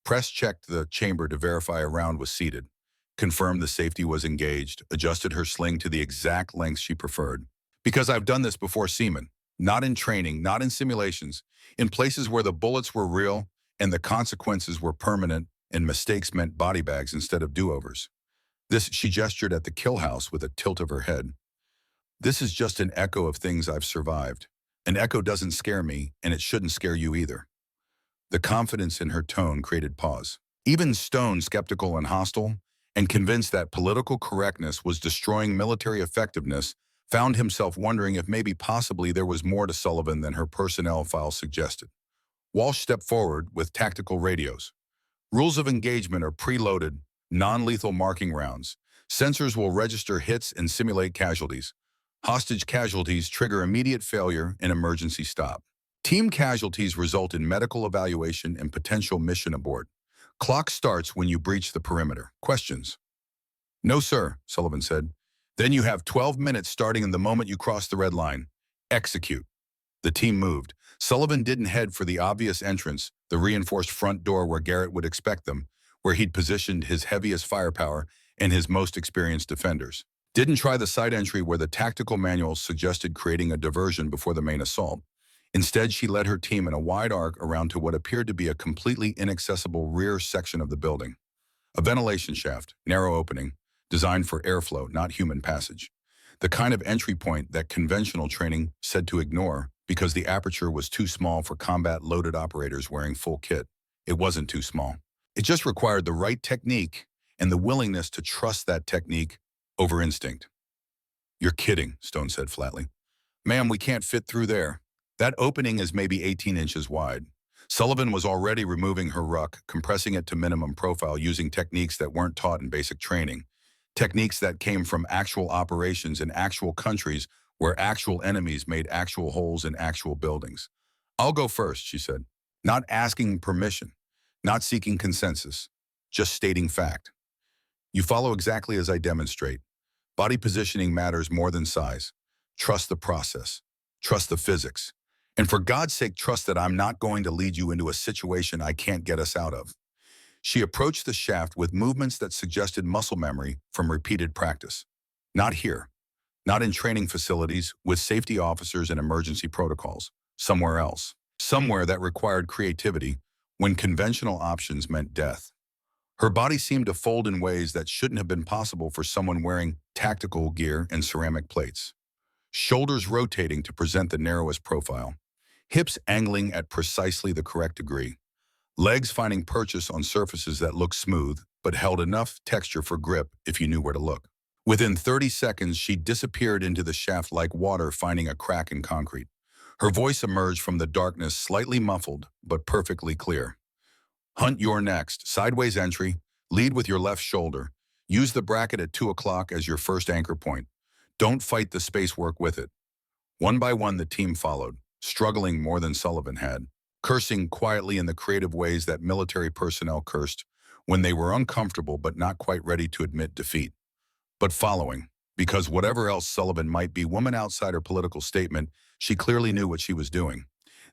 Press-checked the chamber to verify a round was seated. Confirmed the safety was engaged. Adjusted her sling to the exact length she preferred. "Because I've done this before, Seaman. Not in training, not in simulations. In places where the bullets were real and the consequences were permanent and mistakes meant body bags instead of do-overs. This," she gestured at the kill house with a tilt of her head. "This is just an echo of things I've survived. An echo doesn't scare me, and it shouldn't scare you either." The confidence in her tone created pause. Even Stone, skeptical and hostile, and convinced that political correctness was destroying military effectiveness, found himself wondering if maybe possibly there was more to Sullivan than her personnel file suggested. Walsh stepped forward with tactical radios. "Rules of engagement are preloaded, non-lethal marking rounds. Sensors will register hits and simulate casualties. Hostage casualties trigger immediate failure and emergency stop. Team casualties result in medical evaluation and potential mission abort. Clock starts when you breach the perimeter. Questions?" "No, sir," Sullivan said. "Then you have 12 minutes starting in the moment you cross the red line. Execute." The team moved. Sullivan didn't head for the obvious entrance, the reinforced front door where Garrett would expect them, where he'd positioned his heaviest firepower and his most experienced defenders. Didn't try the side entry where the tactical manuals suggested creating a diversion before the main assault. Instead, she led her team in a wide arc around to what appeared to be a completely inaccessible rear section of the building. A ventilation shaft, narrow opening, designed for airflow, not human passage. The kind of entry point that conventional training said to ignore because the aperture was too small for combat-loaded operators wearing full kit. It wasn't too small. It just required the right technique and the willingness to trust that technique over instinct. "You're kidding," Stone said flatly. "Ma'am, we can't fit through there. That opening is maybe 18 inches wide." Sullivan was already removing her ruck, compressing it to minimum profile using techniques that weren't taught in basic training. Techniques that came from actual operations in actual countries where actual enemies made actual holes in actual buildings. "I'll go first," she said. Not asking permission, not seeking consensus, just stating fact. "You follow exactly as I demonstrate. Body positioning matters more than size. Trust the process. Trust the physics. And for God's sake, trust that I'm not going to lead you into a situation I can't get us out of. She approached the shaft with movements that suggested muscle memory from repeated practice. Not here, not in training facilities with safety officers and emergency protocols. Somewhere else. Somewhere that required creativity when conventional options meant death. Her body seemed to fold in ways that shouldn't have been possible for someone wearing tactical gear and ceramic plates. Shoulders rotating to present the narrowest profile. Hips angling at precisely the correct degree. Legs finding purchase on surfaces that looked smooth, but held enough texture for grip if you knew where to look. Within 30 seconds, she disappeared into the shaft like water finding a crack in concrete. Her voice emerged from the darkness slightly muffled, but perfectly clear. Hunt, you're next. Sideways entry. Lead with your left shoulder. Use the bracket at 2 o'clock as your first anchor point. Don't fight the space work with it. One by one, the team followed, struggling more than Sullivan had, cursing quietly in the creative ways that military personnel cursed when they were uncomfortable but not quite ready to admit defeat. But following, because whatever else Sullivan might be, woman outside her political statement, she clearly knew what she was doing.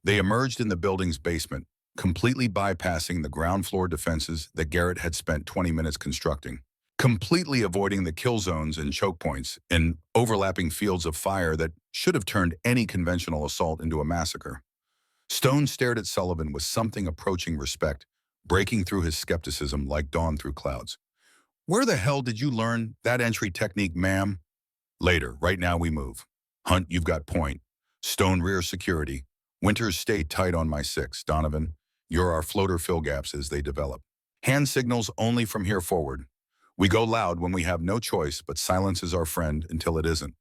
They emerged in the building's basement, completely bypassing the ground floor defenses that Garrett had spent 20 minutes constructing, completely avoiding the kill zones and choke points and overlapping fields of fire that should have turned any conventional assault into a massacre. Stone stared at Sullivan with something approaching respect, breaking through his skepticism like dawn through clouds. Where the hell did you learn that entry technique, ma'am? Later, right now we move. Hunt, you've got point. Stone rear security. Winters, stay tight on my 6. Donovan, you're our floater fill gaps as they develop. Hand signals only from here forward. We go loud when we have no choice, but silence is our friend until it isn't.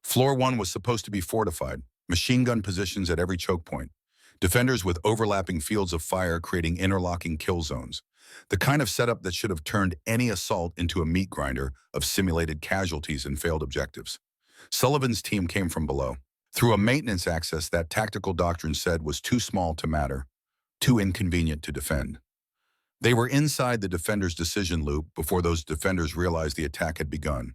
Floor 1 was supposed to be fortified, machine gun positions at every choke point. Defenders with overlapping fields of fire creating interlocking kill zones. The kind of setup that should have turned any assault into a meat grinder of simulated casualties and failed objectives. Sullivan's team came from below, through a maintenance access that tactical doctrine said was too small to matter, too inconvenient to defend. They were inside the defenders' decision loop before those defenders realized the attack had begun.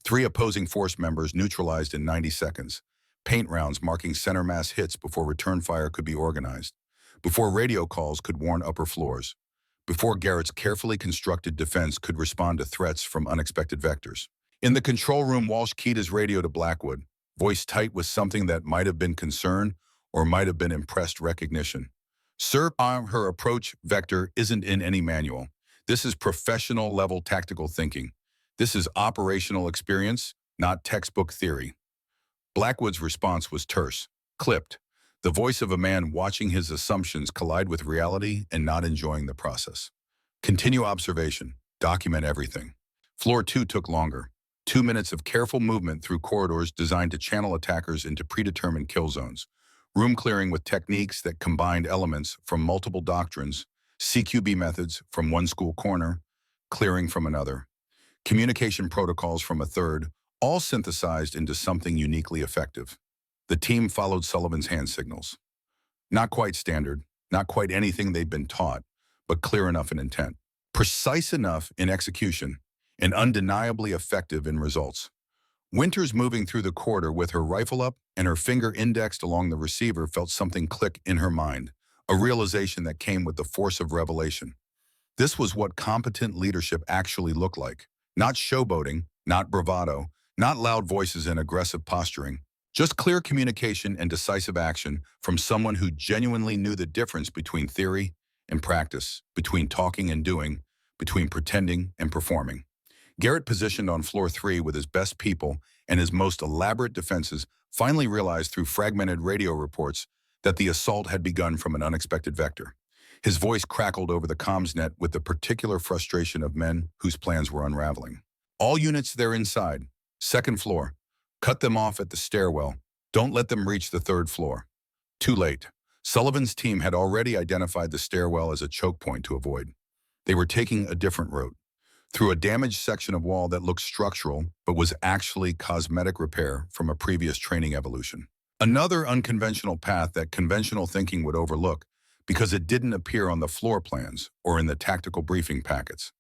3 opposing force members neutralized in 90 seconds. Paint rounds marking center mass hits before return fire could be organized, before radio calls could warn upper floors, before Garrett's carefully constructed defense could respond to threats from unexpected vectors. In the control room, Walsh keyed his radio to Blackwood, voice tight with something that might have been concern or might have been impressed recognition. Sir, her approach vector isn't in any manual. This is professional level tactical thinking. This is operational experience, not textbook theory. Blackwood's response was terse, clipped, the voice of a man watching his assumptions collide with reality and not enjoying the process. Continue observation. Document everything. Floor 2 took longer. 2 minutes of careful movement through corridors designed to channel attackers into predetermined kill zones. Room clearing with techniques that combined elements from multiple doctrines, CQB methods from one school corner, clearing from another, communication protocols from a third, all synthesized into something uniquely effective. The team followed Sullivan's hand signals. Not quite standard, not quite anything they'd been taught, but clear enough in intent, precise enough in execution, and undeniably effective in results. Winters, moving through the corridor with her rifle up and her finger indexed along the receiver, felt something click in her mind, a realization that came with the force of revelation. This was what competent leadership actually looked like. Not showboating, not bravado, not loud voices and aggressive posturing, just clear communication and decisive action from someone who genuinely knew the difference between theory and practice, between talking and doing, between pretending and performing. Garrett, positioned on floor 3 with his best people and his most elaborate defenses, finally realized through fragmented radio reports that the assault had begun from an unexpected vector. His voice crackled over the comms net with the particular frustration of men whose plans were unraveling. All units there inside, 2nd floor. Cut them off at the stairwell. Don't let them reach the 3rd floor. Too late. Sullivan's team had already identified the stairwell as a choke point to avoid. They were taking a different route, through a damaged section of wall that looked structural but was actually cosmetic repair from a previous training evolution. Another unconventional path that conventional thinking would overlook because it didn't appear on the floor plans or in the tactical briefing packets.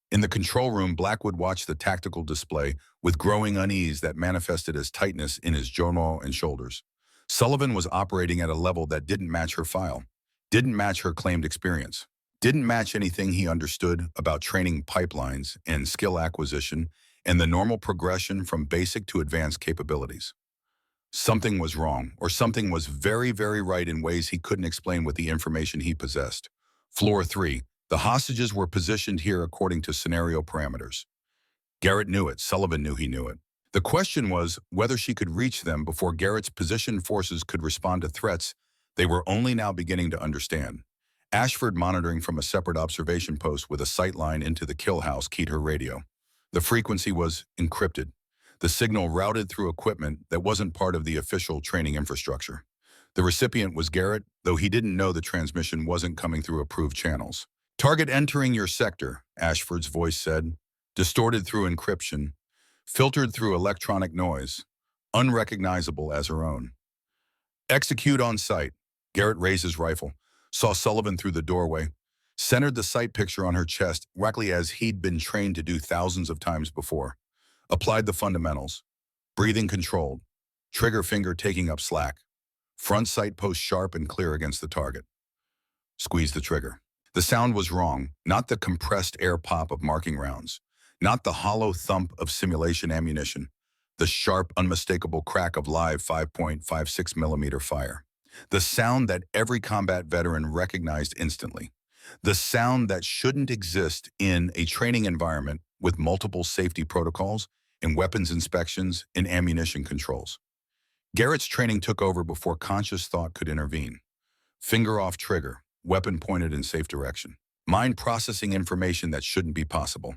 In the control room, Blackwood watched the tactical display with growing unease that manifested as tightness in his jaw and shoulders. Sullivan was operating at a level that didn't match her file, didn't match her claimed experience, didn't match anything he understood about training pipelines and skill acquisition and the normal progression from basic to advanced capabilities. Something was wrong, or something was very, very right in ways he couldn't explain with the information he possessed. Floor 3. The hostages were positioned here according to scenario parameters. Garrett knew it. Sullivan knew he knew it. The question was whether she could reach them before Garrett's positioned forces could respond to threats they were only now beginning to understand. Ashford, monitoring from a separate observation post with a sight line into the kill house, keyed her radio. The frequency was encrypted. The signal routed through equipment that wasn't part of the official training infrastructure. The recipient was Garrett, though he didn't know the transmission wasn't coming through approved channels. "Target entering your sector," Ashford's voice said, distorted through encryption, filtered through electronic noise, unrecognizable as her own. "Execute on sight." Garrett raised his rifle, saw Sullivan through the doorway, centered the sight picture on her chest exactly as he'd been trained to do thousands of times before. Applied the fundamentals. Breathing controlled. Trigger finger taking up slack. Front sight post sharp and clear against the target. Squeeze the trigger. The sound was wrong, not the compressed air pop of marking rounds, not the hollow thump of simulation ammunition, the sharp, unmistakable crack of live 5.56 millimeter fire. The sound that every combat veteran recognized instantly. The sound that shouldn't exist in a training environment with multiple safety protocols, in weapons inspections, and ammunition controls. Garrett's training took over before conscious thought could intervene. Finger off trigger, weapon pointed in safe direction. Mind processing information that shouldn't be possible.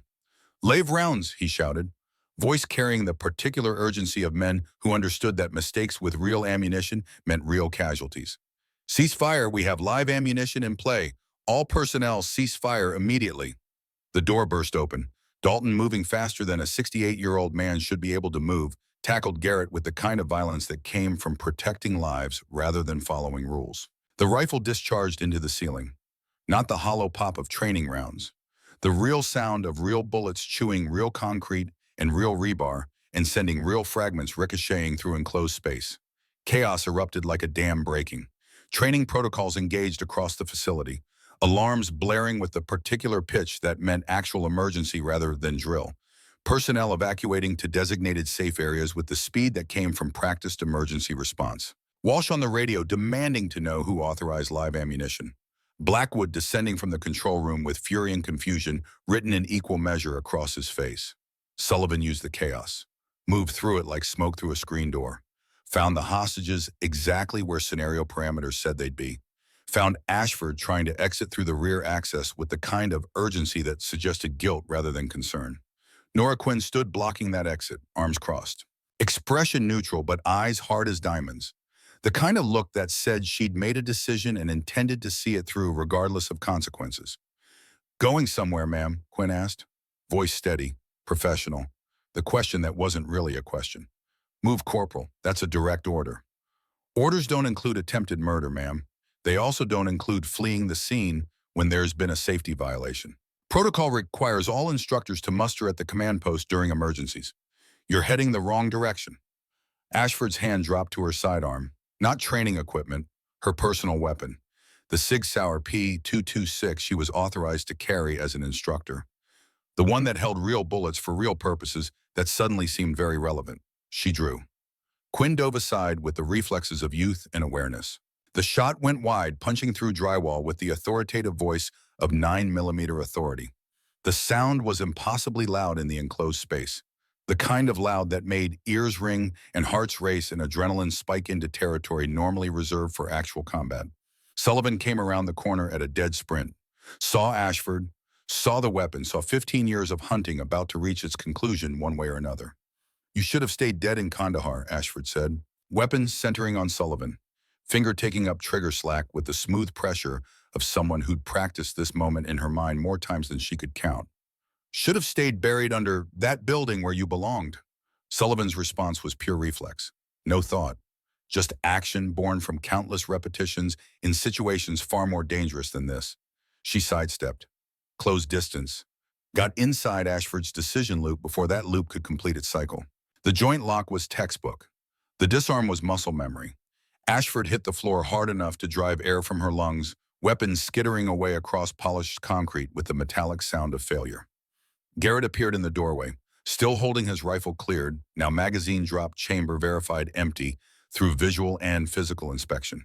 "Lave rounds," he shouted, voice carrying the particular urgency of men who understood that mistakes with real ammunition meant real casualties. "Cease fire, we have live ammunition in play. All personnel cease fire immediately." The door burst open. Dalton, moving faster than a 68-year-old man should be able to move, tackled Garrett with the kind of violence that came from protecting lives rather than following rules. The rifle discharged into the ceiling. Not the hollow pop of training rounds. The real sound of real bullets chewing real concrete and real rebar and sending real fragments ricocheting through enclosed space. Chaos erupted like a dam breaking. Training protocols engaged across the facility. Alarms blaring with the particular pitch that meant actual emergency rather than drill. Personnel evacuating to designated safe areas with the speed that came from practiced emergency response. Walsh on the radio demanding to know who authorized live ammunition. Blackwood descending from the control room with fury and confusion written in equal measure across his face. Sullivan used the chaos, moved through it like smoke through a screen door, found the hostages exactly where scenario parameters said they'd be, found Ashford trying to exit through the rear access with the kind of urgency that suggested guilt rather than concern. Nora Quinn stood blocking that exit, arms crossed. Expression neutral, but eyes hard as diamonds. The kind of look that said she'd made a decision and intended to see it through regardless of consequences. "Going somewhere, ma'am?" Quinn asked. Voice steady, professional. The question that wasn't really a question. "Move, Corporal. That's a direct order." "Orders don't include attempted murder, ma'am. They also don't include fleeing the scene when there's been a safety violation. Protocol requires all instructors to muster at the command post during emergencies. You're heading the wrong direction." Ashford's hand dropped to her sidearm. Not training equipment, her personal weapon. The Sig Sauer P226 she was authorized to carry as an instructor. The one that held real bullets for real purposes that suddenly seemed very relevant. She drew. Quinn dove aside with the reflexes of youth and awareness. The shot went wide, punching through drywall with the authoritative voice of 9mm authority. The sound was impossibly loud in the enclosed space. The kind of loud that made ears ring and hearts race and adrenaline spike into territory normally reserved for actual combat. Sullivan came around the corner at a dead sprint. Saw Ashford, saw the weapon, saw 15 years of hunting about to reach its conclusion one way or another. "You should have stayed dead in Kandahar," Ashford said. Weapon centering on Sullivan. Finger taking up trigger slack with the smooth pressure of someone who'd practiced this moment in her mind more times than she could count. "Should have stayed buried under that building where you belonged." Sullivan's response was pure reflex. No thought. Just action born from countless repetitions in situations far more dangerous than this. She sidestepped. Closed distance. Got inside Ashford's decision loop before that loop could complete its cycle. The joint lock was textbook. The disarm was muscle memory. Ashford hit the floor hard enough to drive air from her lungs, weapons skittering away across polished concrete with the metallic sound of failure. Garrett appeared in the doorway, still holding his rifle cleared, now magazine drop chamber verified empty through visual and physical inspection.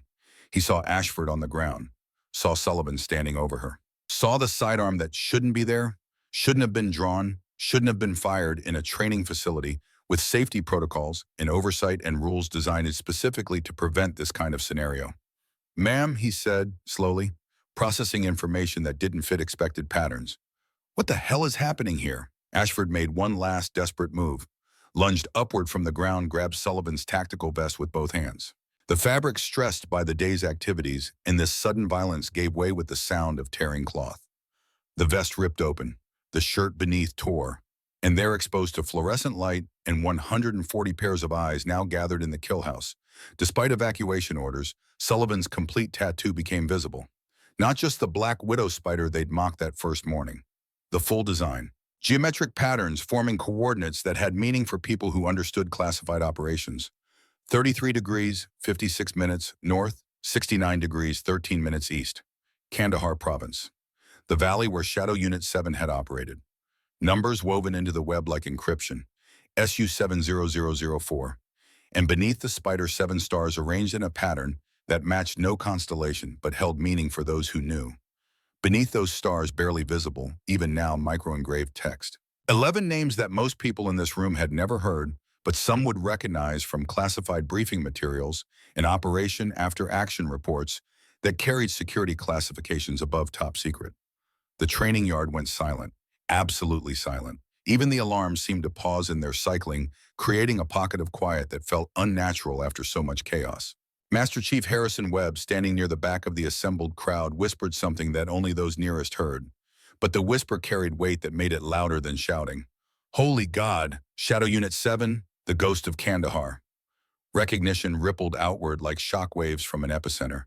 He saw Ashford on the ground, saw Sullivan standing over her, saw the sidearm that shouldn't be there, shouldn't have been drawn, shouldn't have been fired in a training facility with safety protocols and oversight and rules designed specifically to prevent this kind of scenario. "Ma'am," he said, slowly, processing information that didn't fit expected patterns. "What the hell is happening here?" Ashford made one last desperate move, lunged upward from the ground, grabbed Sullivan's tactical vest with both hands. The fabric stressed by the day's activities and this sudden violence gave way with the sound of tearing cloth. The vest ripped open, the shirt beneath tore, and there exposed to fluorescent light and 140 pairs of eyes now gathered in the kill house. Despite evacuation orders, Sullivan's complete tattoo became visible. Not just the black widow spider they'd mocked that first morning. The full design. Geometric patterns forming coordinates that had meaning for people who understood classified operations. 33 degrees, 56 minutes north, 69 degrees, 13 minutes east. Kandahar province. The valley where Shadow Unit 7 had operated. Numbers woven into the web like encryption. SU-70004. And beneath the spider 7 stars arranged in a pattern that matched no constellation but held meaning for those who knew. Beneath those stars, barely visible, even now micro-engraved text. 11 names that most people in this room had never heard, but some would recognize from classified briefing materials and operation after action reports that carried security classifications above top secret. The training yard went silent, absolutely silent. Even the alarms seemed to pause in their cycling, creating a pocket of quiet that felt unnatural after so much chaos. Master Chief Harrison Webb, standing near the back of the assembled crowd, whispered something that only those nearest heard. But the whisper carried weight that made it louder than shouting. "Holy God! Shadow Unit 7, the ghost of Kandahar." Recognition rippled outward like shockwaves from an epicenter.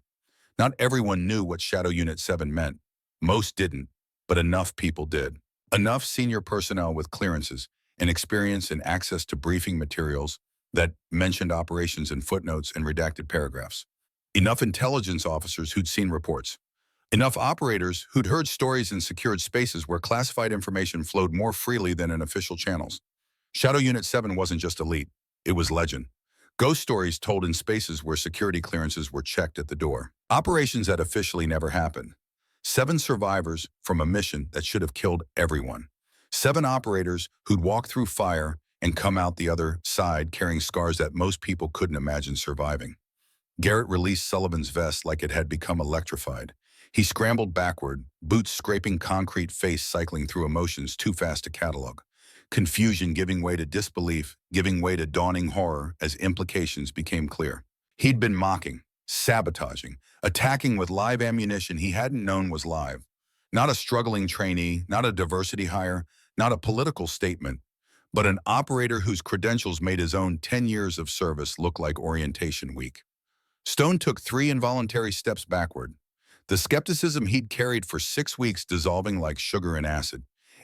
Not everyone knew what Shadow Unit 7 meant. Most didn't, but enough people did. Enough senior personnel with clearances and experience and access to briefing materials that mentioned operations in footnotes and redacted paragraphs. Enough intelligence officers who'd seen reports. Enough operators who'd heard stories in secured spaces where classified information flowed more freely than in official channels. Shadow Unit 7 wasn't just elite, it was legend. Ghost stories told in spaces where security clearances were checked at the door. Operations that officially never happened. 7 survivors from a mission that should have killed everyone. 7 operators who'd walk through fire and come out the other side carrying scars that most people couldn't imagine surviving. Garrett released Sullivan's vest like it had become electrified. He scrambled backward, boots scraping concrete, face cycling through emotions too fast to catalog. Confusion giving way to disbelief, giving way to dawning horror as implications became clear. He'd been mocking, sabotaging, attacking with live ammunition he hadn't known was live. Not a struggling trainee, not a diversity hire, not a political statement, but an operator whose credentials made his own 10 years of service look like orientation week. Stone took 3 involuntary steps backward. The skepticism he'd carried for 6 weeks dissolving like sugar in acid.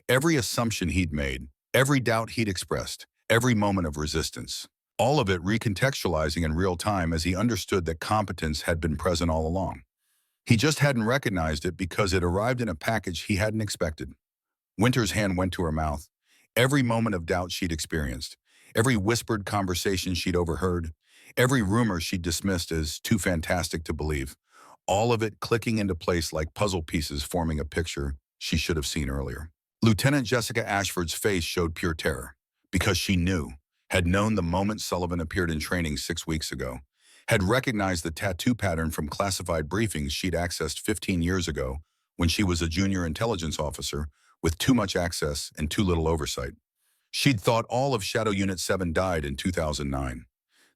Every assumption he'd made, every doubt he'd expressed, every moment of resistance. All of it recontextualizing in real time as he understood that competence had been present all along. He just hadn't recognized it because it arrived in a package he hadn't expected. Winter's hand went to her mouth. Every moment of doubt she'd experienced, every whispered conversation she'd overheard, every rumor she'd dismissed as too fantastic to believe, all of it clicking into place like puzzle pieces forming a picture she should have seen earlier. Lieutenant Jessica Ashford's face showed pure terror, because she knew, had known the moment Sullivan appeared in training 6 weeks ago, had recognized the tattoo pattern from classified briefings she'd accessed 15 years ago when she was a junior intelligence officer with too much access and too little oversight. She'd thought all of Shadow Unit 7 died in 2009.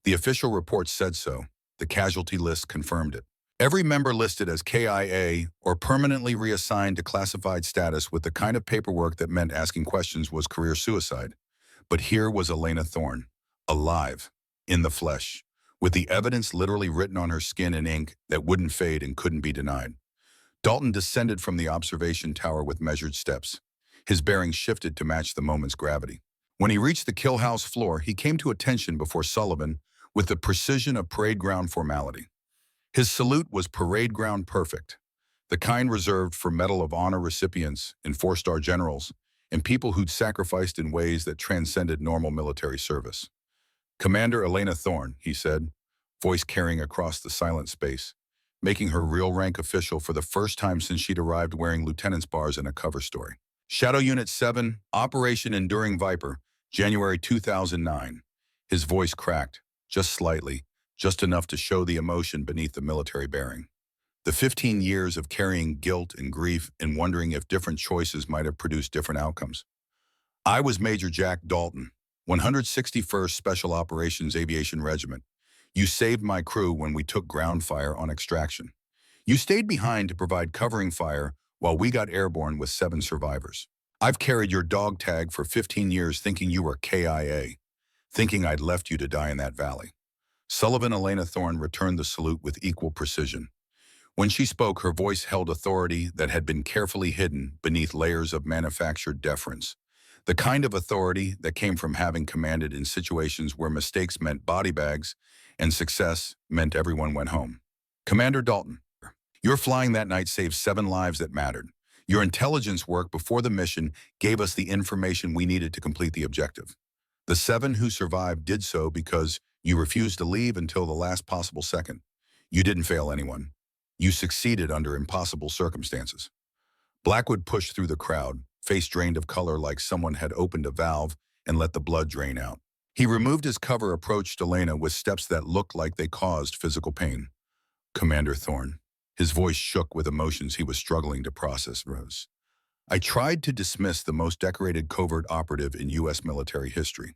The official reports said so. The casualty list confirmed it. Every member listed as KIA or permanently reassigned to classified status with the kind of paperwork that meant asking questions was career suicide. But here was Elena Thorne, alive, in the flesh, with the evidence literally written on her skin in ink that wouldn't fade and couldn't be denied. Dalton descended from the observation tower with measured steps. His bearings shifted to match the moment's gravity. When he reached the kill house floor, he came to attention before Sullivan, with the precision of parade ground formality. His salute was parade ground perfect, the kind reserved for Medal of Honor recipients and four-star generals and people who'd sacrificed in ways that transcended normal military service. "Commander Elena Thorne," he said, voice carrying across the silent space, making her real rank official for the first time since she'd arrived wearing lieutenant's bars in a cover story. "Shadow Unit 7, Operation Enduring Viper, January 2009. His voice cracked, just slightly, just enough to show the emotion beneath the military bearing. The 15 years of carrying guilt and grief and wondering if different choices might have produced different outcomes. "I was Major Jack Dalton, 161st Special Operations Aviation Regiment. You saved my crew when we took ground fire on extraction. You stayed behind to provide covering fire while we got airborne with 7 survivors. I've carried your dog tag for 15 years thinking you were KIA, thinking I'd left you to die in that valley." Sullivan Elena Thorne returned the salute with equal precision. When she spoke, her voice held authority that had been carefully hidden beneath layers of manufactured deference. The kind of authority that came from having commanded in situations where mistakes meant body bags and success meant everyone went home. "Commander Dalton, your flying that night saved 7 lives that mattered. Your intelligence work before the mission gave us the information we needed to complete the objective. The 7 who survived did so because you refused to leave until the last possible second. You didn't fail anyone. You succeeded under impossible circumstances." Blackwood pushed through the crowd, face drained of color like someone had opened a valve and let the blood drain out. He removed his cover, approached Elena with steps that looked like they caused physical pain. "Commander Thorne." His voice shook with emotions he was struggling to process. "Rose, I tried to dismiss the most decorated covert operative in U.S. military history.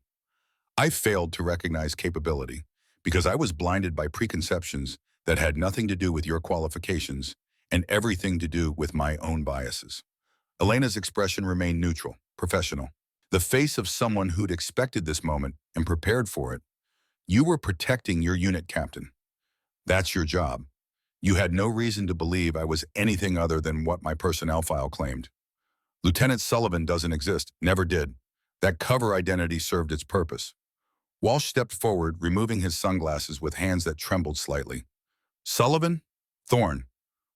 I failed to recognize capability because I was blinded by preconceptions that had nothing to do with your qualifications and everything to do with my own biases." Elena's expression remained neutral, professional, the face of someone who'd expected this moment and prepared for it. "You were protecting your unit, Captain. That's your job. You had no reason to believe I was anything other than what my personnel file claimed. Lieutenant Sullivan doesn't exist, never did. That cover identity served its purpose." Walsh stepped forward, removing his sunglasses with hands that trembled slightly. "Sullivan? Thorne.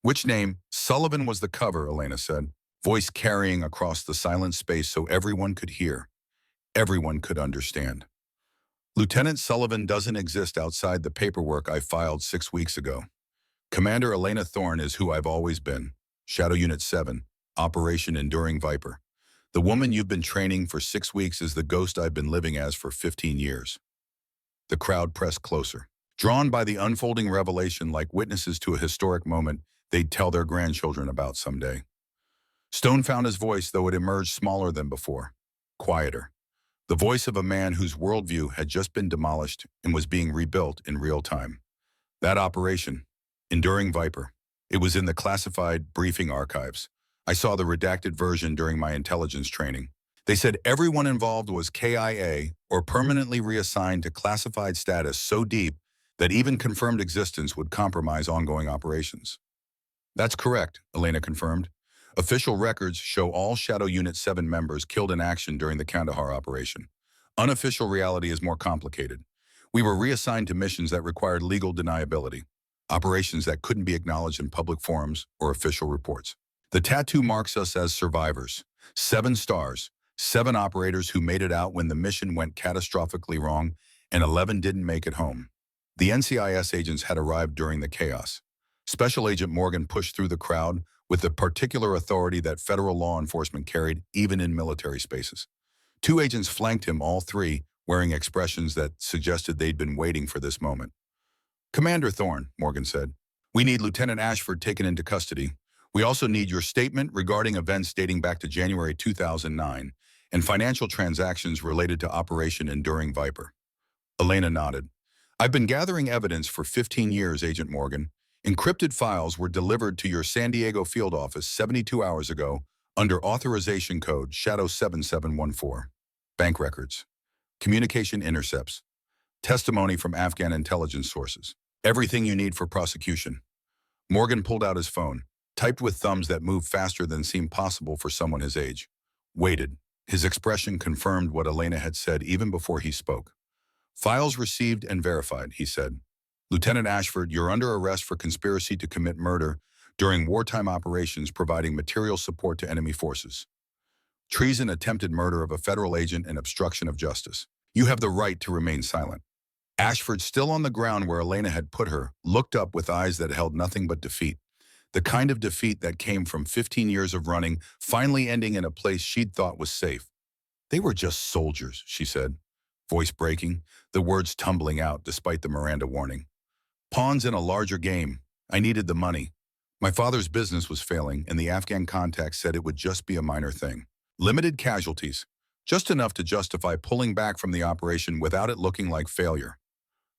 Which name?" "Sullivan was the cover," Elena said, voice carrying across the silent space so everyone could hear, everyone could understand. "Lieutenant Sullivan doesn't exist outside the paperwork I filed 6 weeks ago. Commander Elena Thorne is who I've always been. Shadow Unit 7, Operation Enduring Viper. The woman you've been training for 6 weeks is the ghost I've been living as for 15 years. The crowd pressed closer, drawn by the unfolding revelation like witnesses to a historic moment they'd tell their grandchildren about someday. Stone found his voice, though it emerged smaller than before, quieter. The voice of a man whose worldview had just been demolished and was being rebuilt in real time. That operation, Enduring Viper, it was in the classified briefing archives. I saw the redacted version during my intelligence training. They said everyone involved was KIA or permanently reassigned to classified status so deep that even confirmed existence would compromise ongoing operations. "That's correct," Elena confirmed. "Official records show all Shadow Unit 7 members killed in action during the Kandahar operation. Unofficial reality is more complicated. We were reassigned to missions that required legal deniability, operations that couldn't be acknowledged in public forums or official reports. The tattoo marks us as survivors. 7 stars, 7 operators who made it out when the mission went catastrophically wrong, and 11 didn't make it home." The NCIS agents had arrived during the chaos. Special Agent Morgan pushed through the crowd with the particular authority that federal law enforcement carried even in military spaces. 2 agents flanked him, all 3 wearing expressions that suggested they'd been waiting for this moment. "Commander Thorne," Morgan said, "we need Lieutenant Ashford taken into custody. We also need your statement regarding events dating back to January 2009 and financial transactions related to Operation Enduring Viper." Elena nodded. "I've been gathering evidence for 15 years, Agent Morgan. Encrypted files were delivered to your San Diego field office 72 hours ago under authorization code Shadow 7714. Bank records, communication intercepts, testimony from Afghan intelligence sources. Everything you need for prosecution." Morgan pulled out his phone, typed with thumbs that moved faster than seemed possible for someone his age. Waited. His expression confirmed what Elena had said even before he spoke. Files received and verified, he said. Lieutenant Ashford, you're under arrest for conspiracy to commit murder during wartime operations providing material support to enemy forces. Treason, attempted murder of a federal agent, and obstruction of justice. You have the right to remain silent. Ashford, still on the ground where Elena had put her, looked up with eyes that held nothing but defeat. The kind of defeat that came from 15 years of running, finally ending in a place she'd thought was safe. They were just soldiers, she said, voice breaking, the words tumbling out despite the Miranda warning. Pawns in a larger game. I needed the money. My father's business was failing, and the Afghan contacts said it would just be a minor thing. Limited casualties, just enough to justify pulling back from the operation without it looking like failure.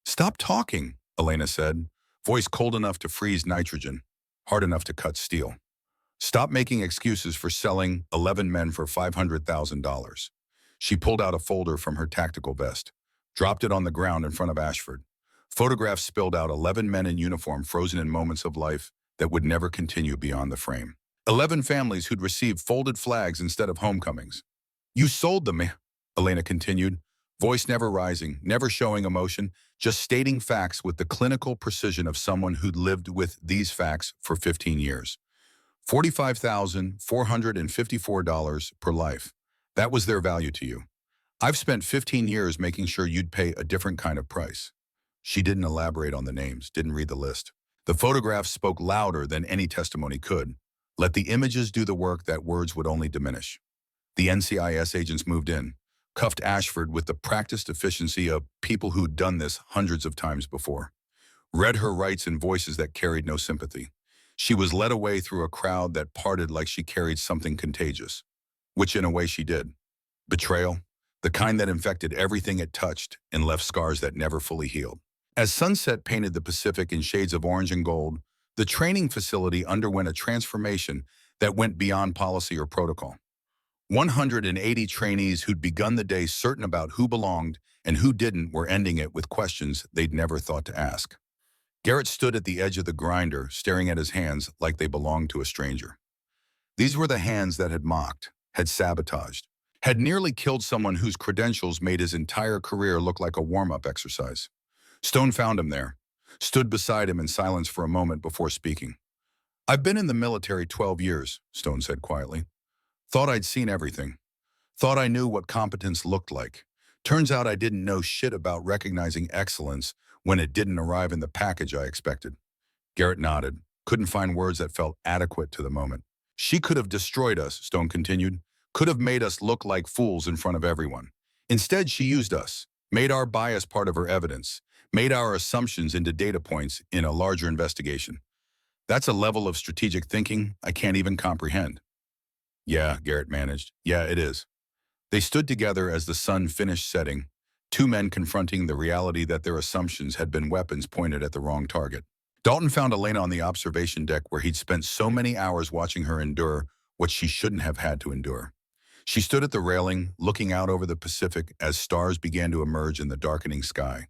Stop talking, Elena said, voice cold enough to freeze nitrogen, hard enough to cut steel. Stop making excuses for selling 11 men for $500,000. She pulled out a folder from her tactical vest, dropped it on the ground in front of Ashford. Photographs spilled out 11 men in uniform frozen in moments of life that would never continue beyond the frame. 11 families who'd received folded flags instead of homecomings. You sold them, Elena continued, voice never rising, never showing emotion, just stating facts with the clinical precision of someone who'd lived with these facts for 15 years. $45,454 per life. That was their value to you. I've spent 15 years making sure you'd pay a different kind of price. She didn't elaborate on the names, didn't read the list. The photographs spoke louder than any testimony could. Let the images do the work that words would only diminish. The NCIS agents moved in, cuffed Ashford with the practiced efficiency of people who'd done this hundreds of times before. Read her rights in voices that carried no sympathy. She was led away through a crowd that parted like she carried something contagious, which in a way she did. Betrayal, the kind that infected everything it touched and left scars that never fully healed. As sunset painted the Pacific in shades of orange and gold, the training facility underwent a transformation that went beyond policy or protocol. 180 trainees who'd begun the day certain about who belonged and who didn't were ending it with questions they'd never thought to ask. Garrett stood at the edge of the grinder, staring at his hands like they belonged to a stranger. These were the hands that had mocked, had sabotaged, had nearly killed someone whose credentials made his entire career look like a warm-up exercise. Stone found him there, stood beside him in silence for a moment before speaking. I've been in the military 12 years, Stone said quietly. Thought I'd seen everything. Thought I knew what competence looked like. Turns out I didn't know shit about recognizing excellence when it didn't arrive in the package I expected. Garrett nodded, couldn't find words that felt adequate to the moment. She could have destroyed us, Stone continued, could have made us look like fools in front of everyone. Instead, she used us, made our bias part of her evidence, made our assumptions into data points in a larger investigation. That's a level of strategic thinking I can't even comprehend. Yeah, Garrett managed. Yeah, it is. They stood together as the sun finished setting, two men confronting the reality that their assumptions had been weapons pointed at the wrong target. Dalton found Elena on the observation deck where he'd spent so many hours watching her endure what she shouldn't have had to endure. She stood at the railing, looking out over the Pacific as stars began to emerge in the darkening sky.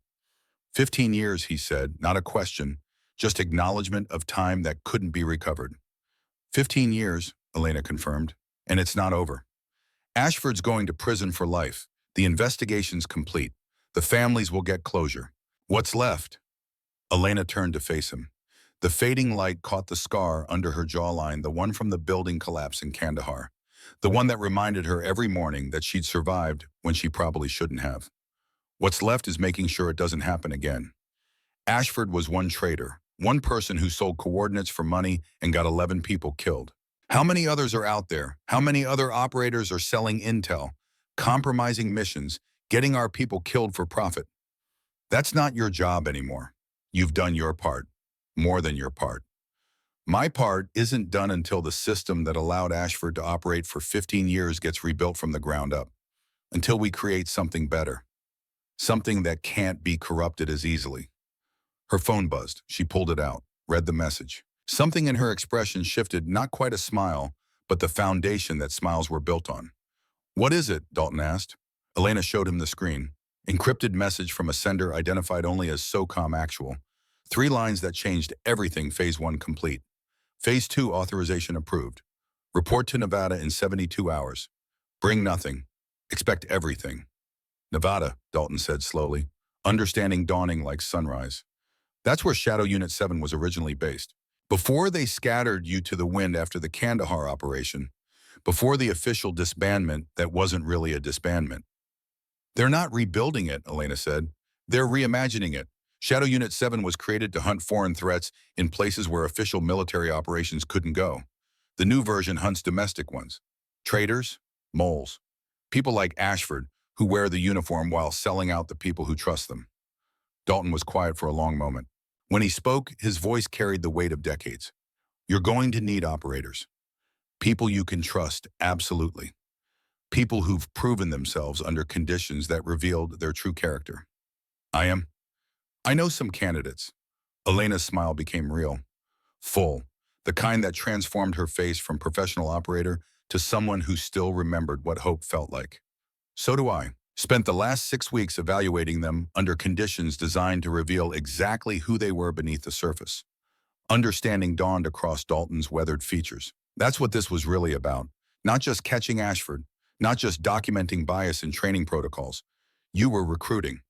15 years, he said, not a question, just acknowledgement of time that couldn't be recovered. 15 years, Elena confirmed, and it's not over. Ashford's going to prison for life. The investigation's complete. The families will get closure. What's left? Elena turned to face him. The fading light caught the scar under her jawline, the one from the building collapse in Kandahar. The one that reminded her every morning that she'd survived when she probably shouldn't have. What's left is making sure it doesn't happen again. Ashford was one traitor, one person who sold coordinates for money and got 11 people killed. How many others are out there? How many other operators are selling intel, compromising missions, getting our people killed for profit? That's not your job anymore. You've done your part, more than your part. My part isn't done until the system that allowed Ashford to operate for 15 years gets rebuilt from the ground up, until we create something better, something that can't be corrupted as easily. Her phone buzzed. She pulled it out, read the message. Something in her expression shifted, not quite a smile, but the foundation that smiles were built on. What is it? Dalton asked. Elena showed him the screen. Encrypted message from a sender identified only as SOCOM actual. 3 lines that changed everything. Phase 1 complete. Phase 2 authorization approved. Report to Nevada in 72 hours. Bring nothing. Expect everything. Nevada, Dalton said slowly. understanding dawning like sunrise. That's where Shadow Unit 7 was originally based. Before they scattered you to the wind after the Kandahar operation, before the official disbandment that wasn't really a disbandment. They're not rebuilding it, Elena said. They're reimagining it. Shadow Unit 7 was created to hunt foreign threats in places where official military operations couldn't go. The new version hunts domestic ones. Traitors, moles, people like Ashford who wear the uniform while selling out the people who trust them. Dalton was quiet for a long moment. When he spoke, his voice carried the weight of decades. You're going to need operators. People you can trust, absolutely. People who've proven themselves under conditions that revealed their true character. I know some candidates. Elena's smile became real, full, the kind that transformed her face from professional operator to someone who still remembered what hope felt like. So do I. Spent the last 6 weeks evaluating them under conditions designed to reveal exactly who they were beneath the surface. Understanding dawned across Dalton's weathered features. That's what this was really about. Not just catching Ashford, not just documenting bias in training protocols. You were recruiting.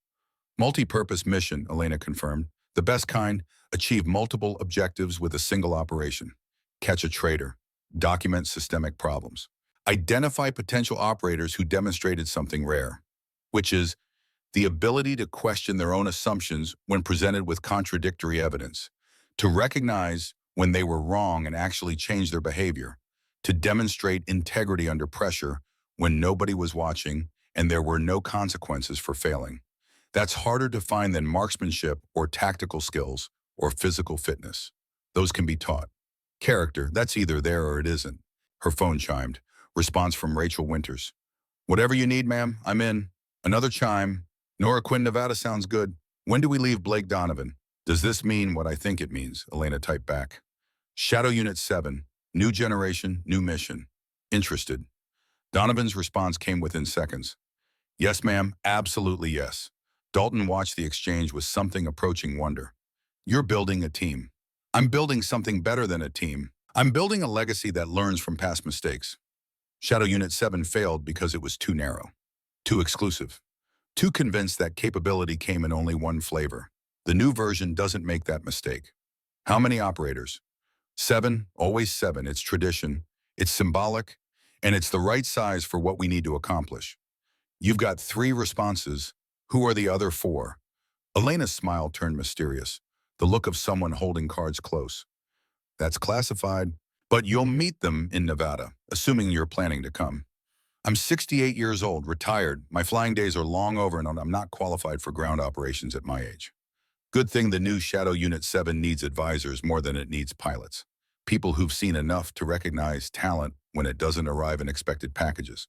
Multi-purpose mission, Elena confirmed. The best kind, achieve multiple objectives with a single operation. Catch a traitor. Document systemic problems. Identify potential operators who demonstrated something rare, which is the ability to question their own assumptions when presented with contradictory evidence, to recognize when they were wrong and actually change their behavior, to demonstrate integrity under pressure when nobody was watching and there were no consequences for failing. That's harder to find than marksmanship or tactical skills or physical fitness. Those can be taught. Character, that's either there or it isn't. Her phone chimed. Response from Rachel Winters. Whatever you need, ma'am, I'm in. Another chime. Nora Quinn, Nevada sounds good. When do we leave Blake Donovan? Does this mean what I think it means? Elena typed back. Shadow Unit 7. New generation, new mission. Interested. Donovan's response came within seconds. Yes, ma'am, absolutely yes. Dalton watched the exchange with something approaching wonder. You're building a team. I'm building something better than a team. I'm building a legacy that learns from past mistakes. Shadow Unit 7 failed because it was too narrow, too exclusive, too convinced that capability came in only one flavor. The new version doesn't make that mistake. How many operators? 7, always 7. It's tradition, it's symbolic, and it's the right size for what we need to accomplish. You've got 3 responses. Who are the other 4? Elena's smile turned mysterious, the look of someone holding cards close. That's classified, but you'll meet them in Nevada, assuming you're planning to come. I'm 68 years old, retired. My flying days are long over and I'm not qualified for ground operations at my age. Good thing the new Shadow Unit 7 needs advisors more than it needs pilots. People who've seen enough to recognize talent when it doesn't arrive in expected packages.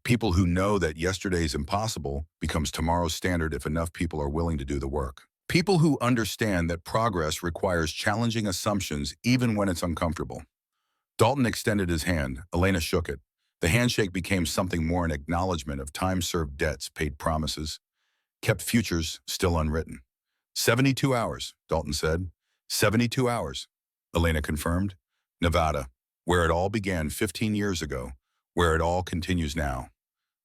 People who know that yesterday's impossible becomes tomorrow's standard if enough people are willing to do the work. People who understand that progress requires challenging assumptions even when it's uncomfortable. Dalton extended his hand. Elena shook it. The handshake became something more an acknowledgement of time-served debts, paid promises, kept futures still unwritten. 72 hours, Dalton said. 72 hours, Elena confirmed. Nevada, where it all began 15 years ago, where it all continues now.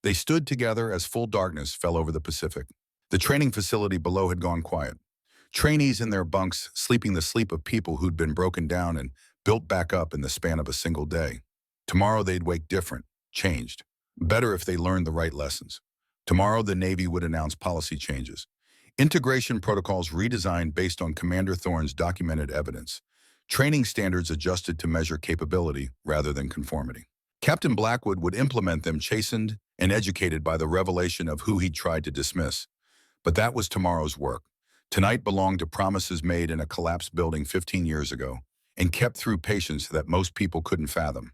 They stood together as full darkness fell over the Pacific. The training facility below had gone quiet. Trainees in their bunks sleeping the sleep of people who'd been broken down and built back up in the span of a single day. Tomorrow they'd wake different, changed. Better if they learned the right lessons. Tomorrow the Navy would announce policy changes. Integration protocols redesigned based on Commander Thorne's documented evidence. Training standards adjusted to measure capability rather than conformity. Captain Blackwood would implement them chastened and educated by the revelation of who he'd tried to dismiss. But that was tomorrow's work. Tonight belonged to promises made in a collapsed building 15 years ago and kept through patience that most people couldn't fathom.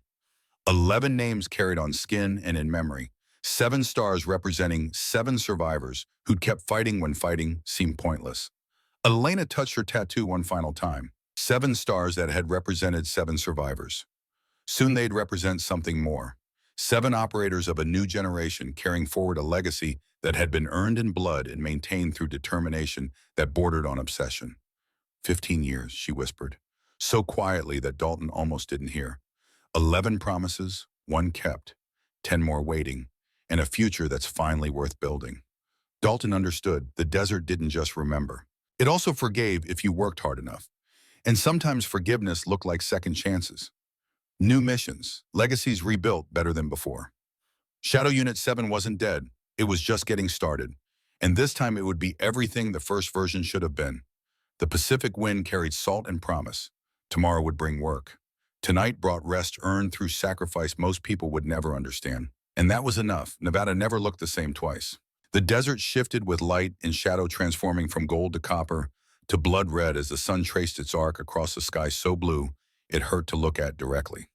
11 names carried on skin and in memory. 7 stars representing 7 survivors who'd kept fighting when fighting seemed pointless. Elena touched her tattoo one final time. 7 stars that had represented 7 survivors. Soon they'd represent something more. 7 operators of a new generation carrying forward a legacy that had been earned in blood and maintained through determination that bordered on obsession. 15 years, she whispered, so quietly that Dalton almost didn't hear. 11 promises, 1 kept, 10 more waiting, and a future that's finally worth building. Dalton understood the desert didn't just remember. It also forgave if you worked hard enough. And sometimes forgiveness looked like second chances. New missions, legacies rebuilt better than before. Shadow Unit 7 wasn't dead. It was just getting started. And this time it would be everything the first version should have been. The Pacific wind carried salt and promise. Tomorrow would bring work. Tonight brought rest earned through sacrifice most people would never understand. And that was enough. Nevada never looked the same twice. The desert shifted with light and shadow transforming from gold to copper to blood red as the sun traced its arc across a sky so blue it hurt to look at directly.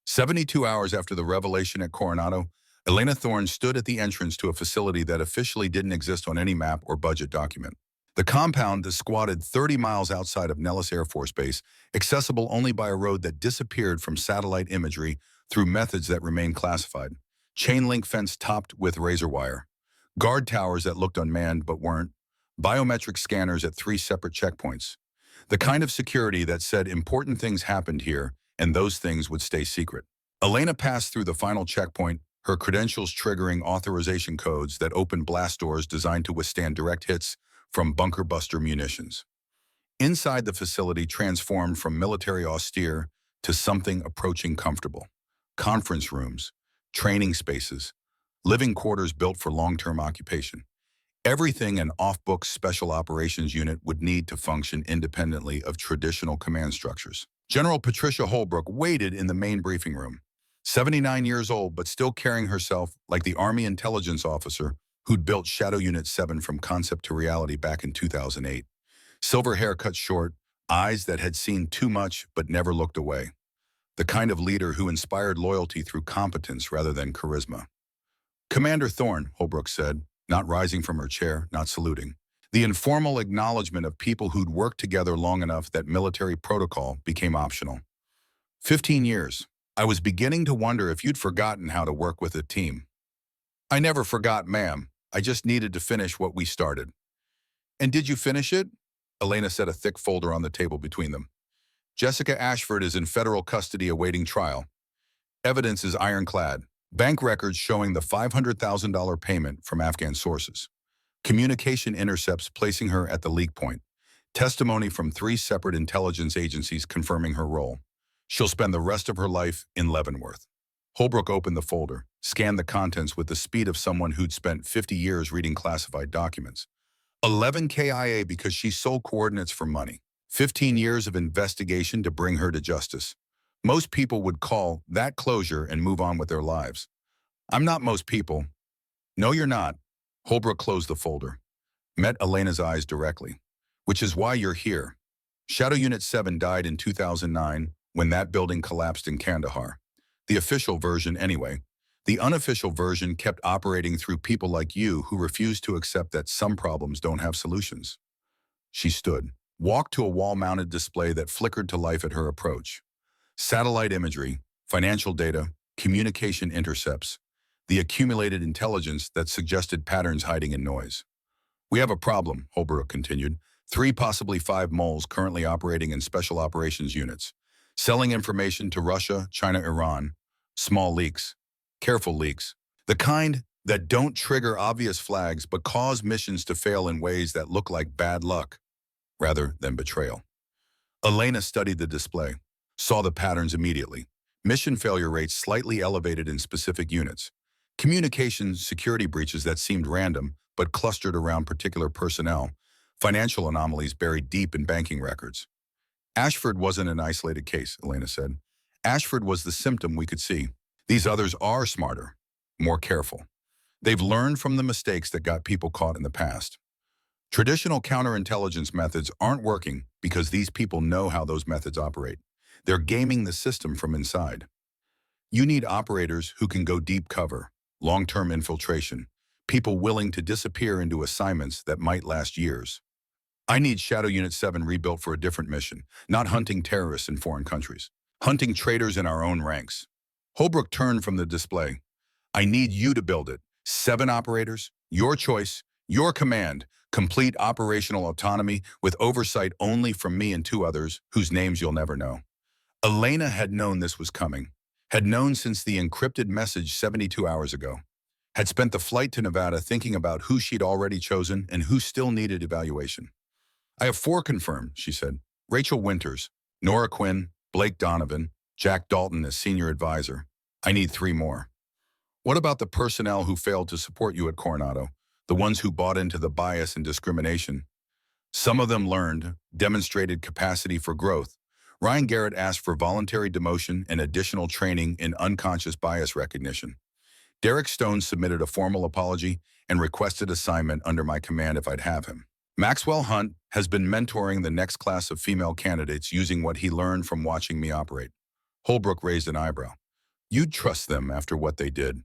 72 hours after the revelation at Coronado, Elena Thorne stood at the entrance to a facility that officially didn't exist on any map or budget document. The compound that squatted 30 miles outside of Nellis Air Force Base, accessible only by a road that disappeared from satellite imagery through methods that remain classified. Chain link fence topped with razor wire. Guard towers that looked unmanned but weren't. Biometric scanners at 3 separate checkpoints. The kind of security that said important things happened here and those things would stay secret. Elena passed through the final checkpoint, her credentials triggering authorization codes that opened blast doors designed to withstand direct hits from bunker buster munitions. Inside the facility transformed from military austere to something approaching comfortable. Conference rooms, training spaces, living quarters built for long-term occupation. Everything an off-book special operations unit would need to function independently of traditional command structures. General Patricia Holbrook waited in the main briefing room. 79 years old, but still carrying herself like the Army intelligence officer who'd built Shadow Unit 7 from concept to reality back in 2008. Silver hair cut short, eyes that had seen too much but never looked away. The kind of leader who inspired loyalty through competence rather than charisma. Commander Thorne, Holbrook said, not rising from her chair, not saluting. The informal acknowledgement of people who'd worked together long enough that military protocol became optional. 15 years. I was beginning to wonder if you'd forgotten how to work with a team. I never forgot, ma'am. I just needed to finish what we started. And did you finish it? Elena set a thick folder on the table between them. Jessica Ashford is in federal custody awaiting trial. Evidence is ironclad. Bank records showing the $500,000 payment from Afghan sources. Communication intercepts placing her at the leak point. Testimony from 3 separate intelligence agencies confirming her role. She'll spend the rest of her life in Leavenworth. Holbrook opened the folder, scanned the contents with the speed of someone who'd spent 50 years reading classified documents. 11 KIA because she sold coordinates for money. 15 years of investigation to bring her to justice. Most people would call that closure and move on with their lives. I'm not most people. No, you're not. Holbrook closed the folder, met Elena's eyes directly. Which is why you're here. Shadow Unit 7 died in 2009 when that building collapsed in Kandahar. The official version anyway. The unofficial version kept operating through people like you who refused to accept that some problems don't have solutions. She stood, walked to a wall-mounted display that flickered to life at her approach. Satellite imagery, financial data, communication intercepts, the accumulated intelligence that suggested patterns hiding in noise. We have a problem, Holbrook continued. 3, possibly 5 moles currently operating in special operations units, selling information to Russia, China, Iran. Small leaks, careful leaks, the kind that don't trigger obvious flags but cause missions to fail in ways that look like bad luck rather than betrayal. Elena studied the display, saw the patterns immediately. Mission failure rates slightly elevated in specific units. Communication security breaches that seemed random but clustered around particular personnel. Financial anomalies buried deep in banking records. Ashford wasn't an isolated case, Elena said. Ashford was the symptom we could see. These others are smarter, more careful. They've learned from the mistakes that got people caught in the past. Traditional counterintelligence methods aren't working because these people know how those methods operate. They're gaming the system from inside. You need operators who can go deep cover, long-term infiltration, people willing to disappear into assignments that might last years. I need Shadow Unit 7 rebuilt for a different mission, not hunting terrorists in foreign countries, hunting traitors in our own ranks. Holbrook turned from the display. I need you to build it. 7 operators, your choice, your command, complete operational autonomy with oversight only from me and 2 others whose names you'll never know. Elena had known this was coming, had known since the encrypted message 72 hours ago. had spent the flight to Nevada thinking about who she'd already chosen and who still needed evaluation. I have 4 confirmed, she said. Rachel Winters, Nora Quinn, Blake Donovan, Jack Dalton as senior advisor. I need 3 more. What about the personnel who failed to support you at Coronado? The ones who bought into the bias and discrimination? Some of them learned, demonstrated capacity for growth. Ryan Garrett asked for voluntary demotion and additional training in unconscious bias recognition. Derek Stone submitted a formal apology and requested assignment under my command if I'd have him. Maxwell Hunt has been mentoring the next class of female candidates using what he learned from watching me operate. Holbrook raised an eyebrow. You'd trust them after what they did.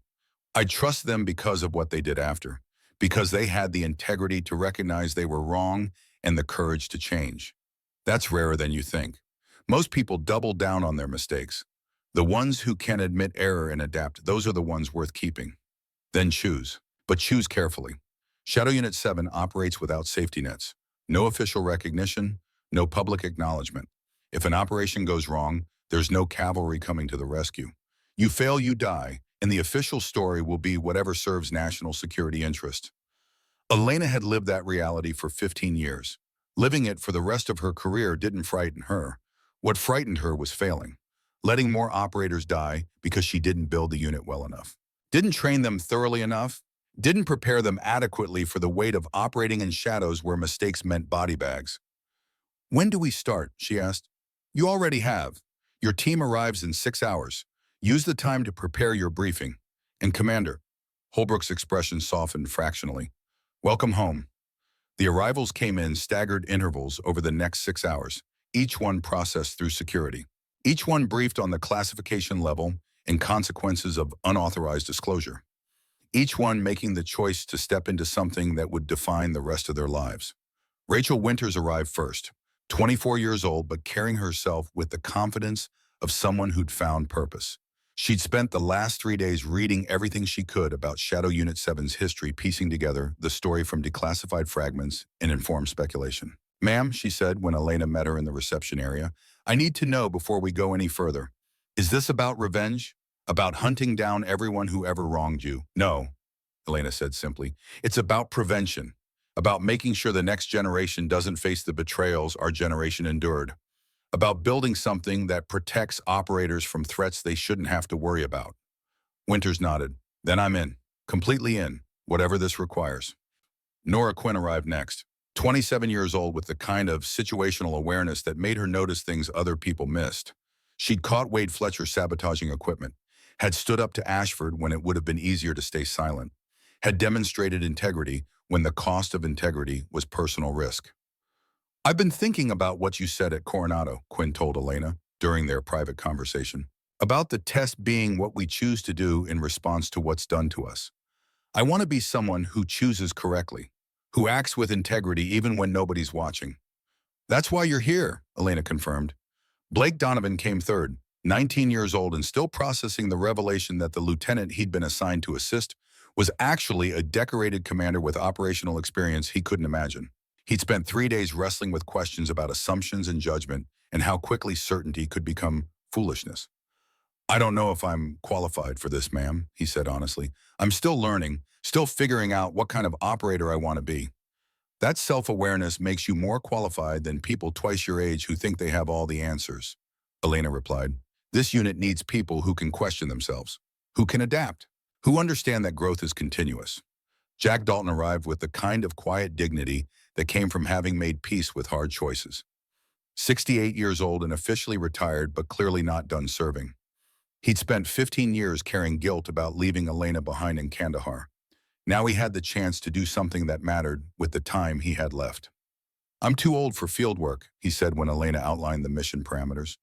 I trust them because of what they did after, because they had the integrity to recognize they were wrong and the courage to change. That's rarer than you think. Most people double down on their mistakes. The ones who can admit error and adapt, those are the ones worth keeping. Then choose, but choose carefully. Shadow Unit 7 operates without safety nets. No official recognition, no public acknowledgement. If an operation goes wrong, there's no cavalry coming to the rescue. You fail, you die, and the official story will be whatever serves national security interest. Elena had lived that reality for 15 years. Living it for the rest of her career didn't frighten her. What frightened her was failing. Letting more operators die because she didn't build the unit well enough. Didn't train them thoroughly enough. Didn't prepare them adequately for the weight of operating in shadows where mistakes meant body bags. When do we start? She asked. You already have. Your team arrives in 6 hours. Use the time to prepare your briefing. And Commander, Holbrook's expression softened fractionally. Welcome home. The arrivals came in staggered intervals over the next 6 hours, each one processed through security. Each one briefed on the classification level and consequences of unauthorized disclosure. Each one making the choice to step into something that would define the rest of their lives. Rachel Winters arrived first, 24 years old, but carrying herself with the confidence of someone who'd found purpose. She'd spent the last 3 days reading everything she could about Shadow Unit 7's history, piecing together the story from declassified fragments and informed speculation. Ma'am, she said when Elena met her in the reception area, I need to know before we go any further. Is this about revenge? About hunting down everyone who ever wronged you? No, Elena said simply. It's about prevention. About making sure the next generation doesn't face the betrayals our generation endured. About building something that protects operators from threats they shouldn't have to worry about. Winters nodded. Then I'm in. Completely in. Whatever this requires. Nora Quinn arrived next. 27 years old with the kind of situational awareness that made her notice things other people missed. She'd caught Wade Fletcher sabotaging equipment, had stood up to Ashford when it would have been easier to stay silent, had demonstrated integrity when the cost of integrity was personal risk. I've been thinking about what you said at Coronado, Quinn told Elena during their private conversation, about the test being what we choose to do in response to what's done to us. I want to be someone who chooses correctly, who acts with integrity even when nobody's watching. That's why you're here, Elena confirmed. Blake Donovan came third, 19 years old and still processing the revelation that the lieutenant he'd been assigned to assist was actually a decorated commander with operational experience he couldn't imagine. He'd spent 3 days wrestling with questions about assumptions and judgment and how quickly certainty could become foolishness. I don't know if I'm qualified for this, ma'am, he said honestly. I'm still learning, still figuring out what kind of operator I want to be. That self-awareness makes you more qualified than people twice your age who think they have all the answers, Elena replied. This unit needs people who can question themselves, who can adapt, who understand that growth is continuous. Jack Dalton arrived with the kind of quiet dignity that came from having made peace with hard choices. 68 years old and officially retired, but clearly not done serving. He'd spent 15 years carrying guilt about leaving Elena behind in Kandahar. Now he had the chance to do something that mattered with the time he had left. I'm too old for field work, he said when Elena outlined the mission parameters.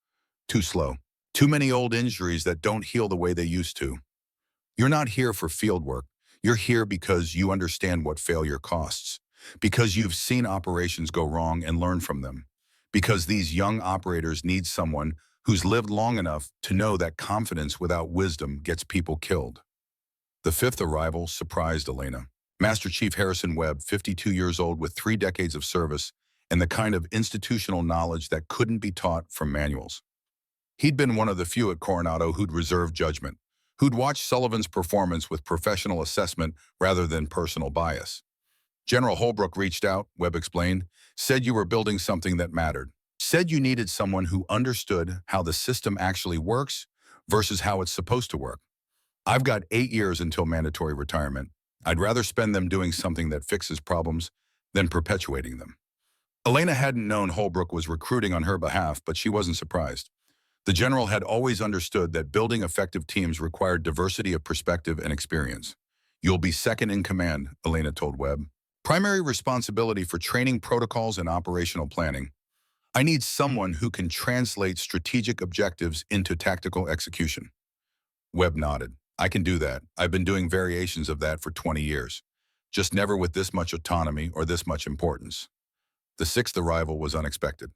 Too slow. Too many old injuries that don't heal the way they used to. You're not here for field work. You're here because you understand what failure costs, because you've seen operations go wrong and learn from them, because these young operators need someone who's lived long enough to know that confidence without wisdom gets people killed. The fifth arrival surprised Elena. Master Chief Harrison Webb, 52 years old with 3 decades of service and the kind of institutional knowledge that couldn't be taught from manuals. He'd been one of the few at Coronado who'd reserved judgment, who'd watched Sullivan's performance with professional assessment rather than personal bias. General Holbrook reached out, Webb explained, said you were building something that mattered, said you needed someone who understood how the system actually works versus how it's supposed to work. I've got 8 years until mandatory retirement. I'd rather spend them doing something that fixes problems than perpetuating them. Elena hadn't known Holbrook was recruiting on her behalf, but she wasn't surprised. The general had always understood that building effective teams required diversity of perspective and experience. You'll be second in command, Elena told Webb. Primary responsibility for training protocols and operational planning. I need someone who can translate strategic objectives into tactical execution. Webb nodded. I can do that. I've been doing variations of that for 20 years. Just never with this much autonomy or this much importance. The sixth arrival was unexpected.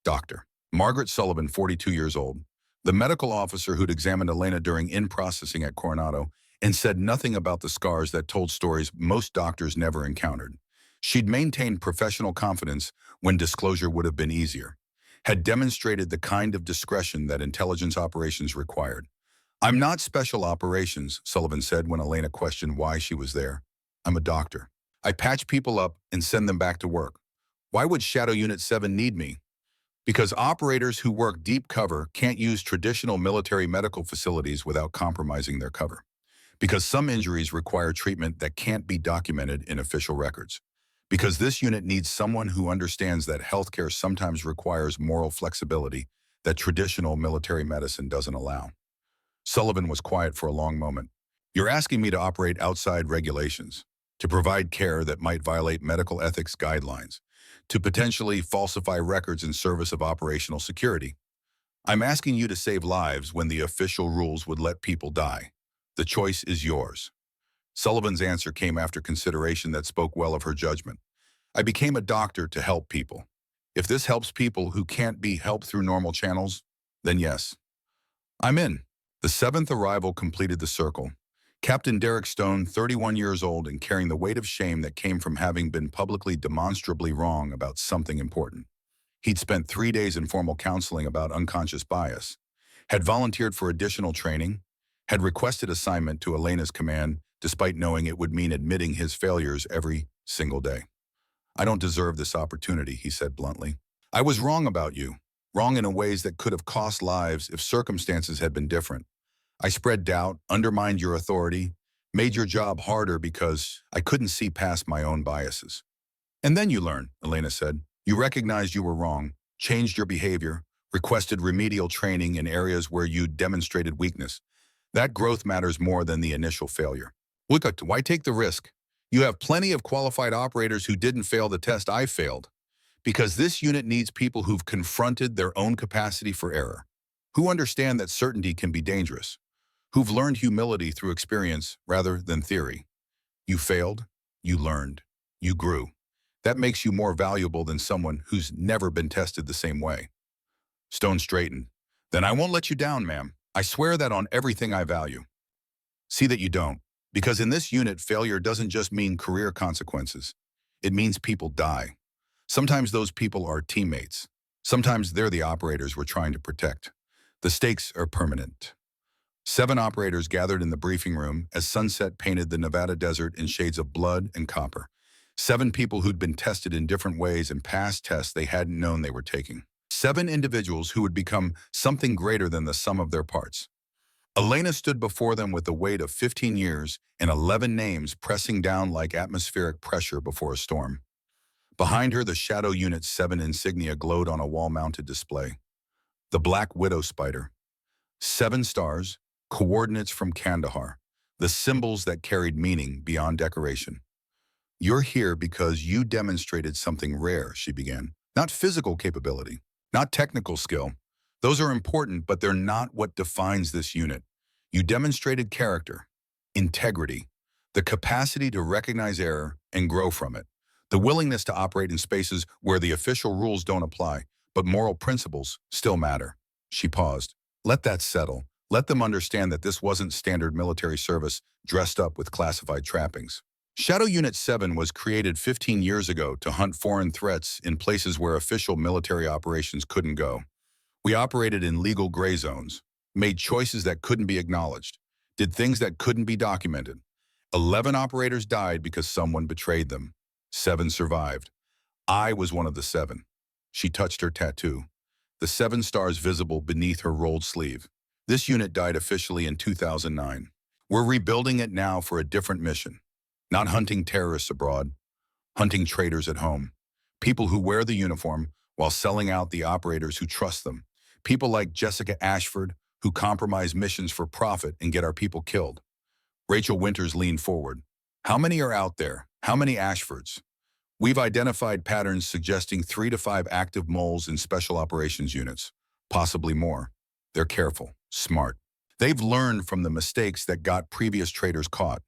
Dr. Margaret Sullivan, 42 years old, the medical officer who'd examined Elena during in-processing at Coronado and said nothing about the scars that told stories most doctors never encountered. She'd maintained professional confidence when disclosure would have been easier, had demonstrated the kind of discretion that intelligence operations required. I'm not special operations, Sullivan said when Elena questioned why she was there. I'm a doctor. I patch people up and send them back to work. Why would Shadow Unit 7 need me? Because operators who work deep cover can't use traditional military medical facilities without compromising their cover. Because some injuries require treatment that can't be documented in official records. Because this unit needs someone who understands that healthcare sometimes requires moral flexibility that traditional military medicine doesn't allow. Sullivan was quiet for a long moment. You're asking me to operate outside regulations, to provide care that might violate medical ethics guidelines, to potentially falsify records in service of operational security. I'm asking you to save lives when the official rules would let people die. The choice is yours. Sullivan's answer came after consideration that spoke well of her judgment. I became a doctor to help people. If this helps people who can't be helped through normal channels, then yes. I'm in. The seventh arrival completed the circle. Captain Derek Stone, 31 years old and carrying the weight of shame that came from having been publicly demonstrably wrong about something important. He'd spent 3 days in formal counseling about unconscious bias, had volunteered for additional training, had requested assignment to Elena's command despite knowing it would mean admitting his failures every single day. I don't deserve this opportunity, he said bluntly. I was wrong about you, wrong in ways that could have cost lives if circumstances had been different. I spread doubt, undermined your authority, made your job harder because I couldn't see past my own biases. And then you learn, Elena said. You recognized you were wrong, changed your behavior, requested remedial training in areas where you demonstrated weakness. That growth matters more than the initial failure. Look, why take the risk? You have plenty of qualified operators who didn't fail the test I failed. Because this unit needs people who've confronted their own capacity for error, who understand that certainty can be dangerous, who've learned humility through experience rather than theory. You failed, you learned, you grew. That makes you more valuable than someone who's never been tested the same way. Stone straightened. Then I won't let you down, ma'am. I swear that on everything I value. See that you don't, because in this unit, failure doesn't just mean career consequences. It means people die. Sometimes those people are teammates. Sometimes they're the operators we're trying to protect. The stakes are permanent. 7 operators gathered in the briefing room as sunset painted the Nevada desert in shades of blood and copper. 7 people who'd been tested in different ways and passed tests they hadn't known they were taking. 7 individuals who would become something greater than the sum of their parts. Elena stood before them with the weight of 15 years and 11 names pressing down like atmospheric pressure before a storm. Behind her, the Shadow Unit 7 insignia glowed on a wall-mounted display. The Black Widow Spider. 7 stars, coordinates from Kandahar, the symbols that carried meaning beyond decoration. You're here because you demonstrated something rare, she began. Not physical capability, not technical skill. Those are important, but they're not what defines this unit. You demonstrated character, integrity, the capacity to recognize error and grow from it, the willingness to operate in spaces where the official rules don't apply, but moral principles still matter. She paused. Let that settle. Let them understand that this wasn't standard military service dressed up with classified trappings. Shadow Unit 7 was created 15 years ago to hunt foreign threats in places where official military operations couldn't go. We operated in legal gray zones, made choices that couldn't be acknowledged, did things that couldn't be documented. 11 operators died because someone betrayed them. 7 survived. I was one of the 7. She touched her tattoo, the 7 stars visible beneath her rolled sleeve. This unit died officially in 2009. We're rebuilding it now for a different mission. Not hunting terrorists abroad, hunting traitors at home. People who wear the uniform while selling out the operators who trust them. People like Jessica Ashford, who compromise missions for profit and get our people killed. Rachel Winters leaned forward. How many are out there? How many Ashfords? We've identified patterns suggesting 3 to 5 active moles in special operations units, possibly more. They're careful, smart. They've learned from the mistakes that got previous traitors caught.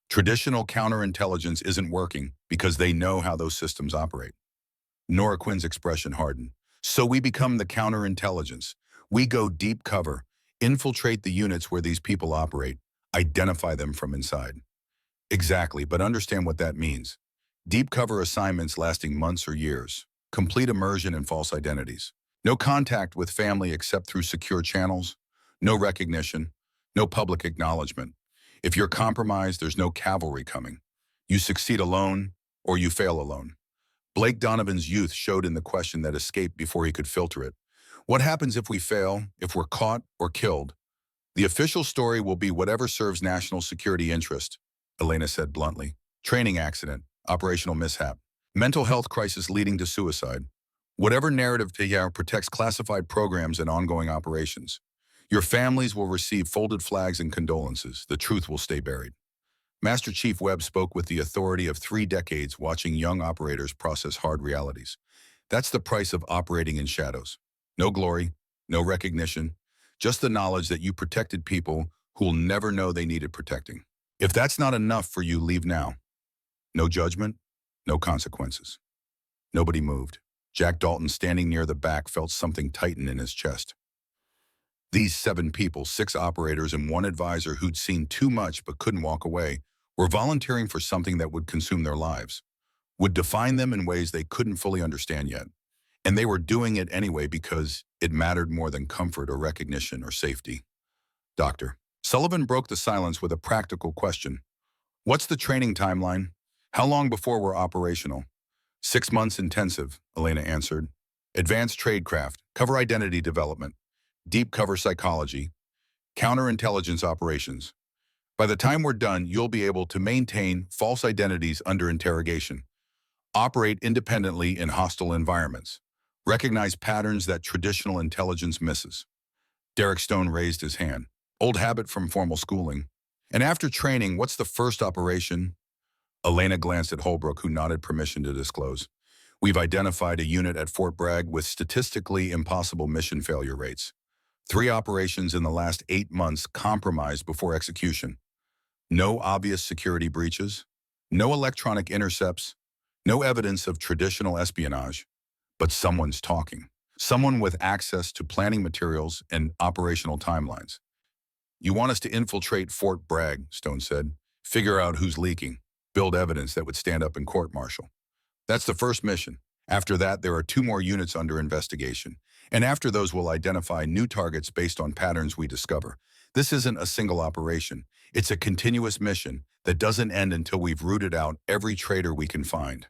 Traditional counterintelligence isn't working because they know how those systems operate. Nora Quinn's expression hardened. So we become the counterintelligence. We go deep cover, infiltrate the units where these people operate, identify them from inside. Exactly, but understand what that means. Deep cover assignments lasting months or years. Complete immersion in false identities. No contact with family except through secure channels. No recognition. No public acknowledgement. If you're compromised, there's no cavalry coming. You succeed alone or you fail alone. Blake Donovan's youth showed in the question that escaped before he could filter it. What happens if we fail, if we're caught or killed? The official story will be whatever serves national security interest, Elena said bluntly. Training accident, operational mishap, mental health crisis leading to suicide. Whatever narrative protects classified programs and ongoing operations. Your families will receive folded flags and condolences. The truth will stay buried. Master Chief Webb spoke with the authority of 3 decades watching young operators process hard realities. That's the price of operating in shadows. No glory, no recognition, just the knowledge that you protected people who'll never know they needed protecting. If that's not enough for you, leave now. No judgment, no consequences. Nobody moved. Jack Dalton, standing near the back, felt something tighten in his chest. These 7 people, 6 operators and 1 advisor who'd seen too much but couldn't walk away, were volunteering for something that would consume their lives, would define them in ways they couldn't fully understand yet. And they were doing it anyway because it mattered more than comfort or recognition or safety. Doctor. Sullivan broke the silence with a practical question. What's the training timeline? How long before we're operational? 6 months intensive, Elena answered. Advanced tradecraft, cover identity development, deep cover psychology, counterintelligence operations. By the time we're done, you'll be able to maintain false identities under interrogation, operate independently in hostile environments, recognize patterns that traditional intelligence misses. Derek Stone raised his hand. Old habit from formal schooling. And after training, what's the first operation? Elena glanced at Holbrook, who nodded permission to disclose. We've identified a unit at Fort Bragg with statistically impossible mission failure rates. 3 operations in the last 8 months compromised before execution. No obvious security breaches, no electronic intercepts, no evidence of traditional espionage, but someone's talking. Someone with access to planning materials and operational timelines. You want us to infiltrate Fort Bragg, Stone said. Figure out who's leaking. Build evidence that would stand up in court-martial. That's the first mission. After that, there are 2 more units under investigation. And after those, we'll identify new targets based on patterns we discover. This isn't a single operation. It's a continuous mission that doesn't end until we've rooted out every traitor we can find.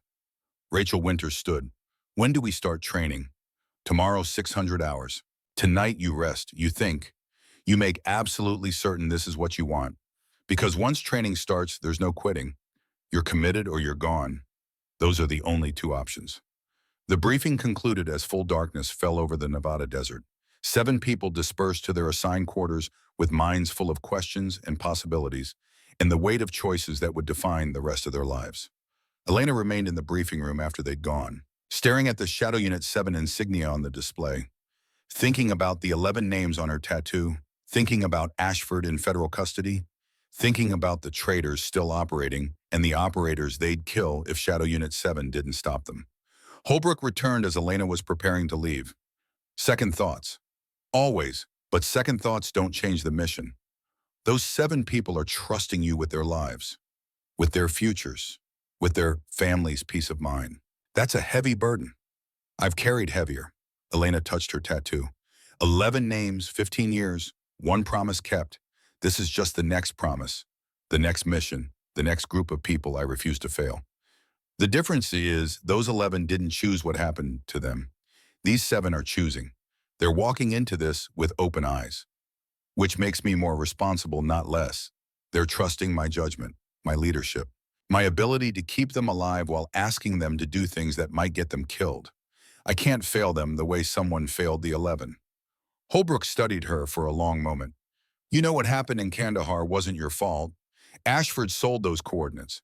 Rachel Winters stood. When do we start training? Tomorrow, 600 hours. Tonight, you rest, you think. You make absolutely certain this is what you want. Because once training starts, there's no quitting. You're committed or you're gone. Those are the only 2 options. The briefing concluded as full darkness fell over the Nevada desert. 7 people dispersed to their assigned quarters with minds full of questions and possibilities, and the weight of choices that would define the rest of their lives. Elena remained in the briefing room after they'd gone, staring at the Shadow Unit 7 insignia on the display, thinking about the 11 names on her tattoo, thinking about Ashford in federal custody, thinking about the traitors still operating and the operators they'd kill if Shadow Unit 7 didn't stop them. Holbrook returned as Elena was preparing to leave. Second thoughts. Always, but second thoughts don't change the mission. Those 7 people are trusting you with their lives, with their futures, with their family's peace of mind. That's a heavy burden. I've carried heavier. Elena touched her tattoo. 11 names, 15 years, 1 promise kept. This is just the next promise, the next mission, the next group of people I refuse to fail. The difference is those 11 didn't choose what happened to them. These 7 are choosing. They're walking into this with open eyes, which makes me more responsible, not less. They're trusting my judgment, my leadership, my ability to keep them alive while asking them to do things that might get them killed. I can't fail them the way someone failed the 11. Holbrook studied her for a long moment. You know what happened in Kandahar wasn't your fault. Ashford sold those coordinates.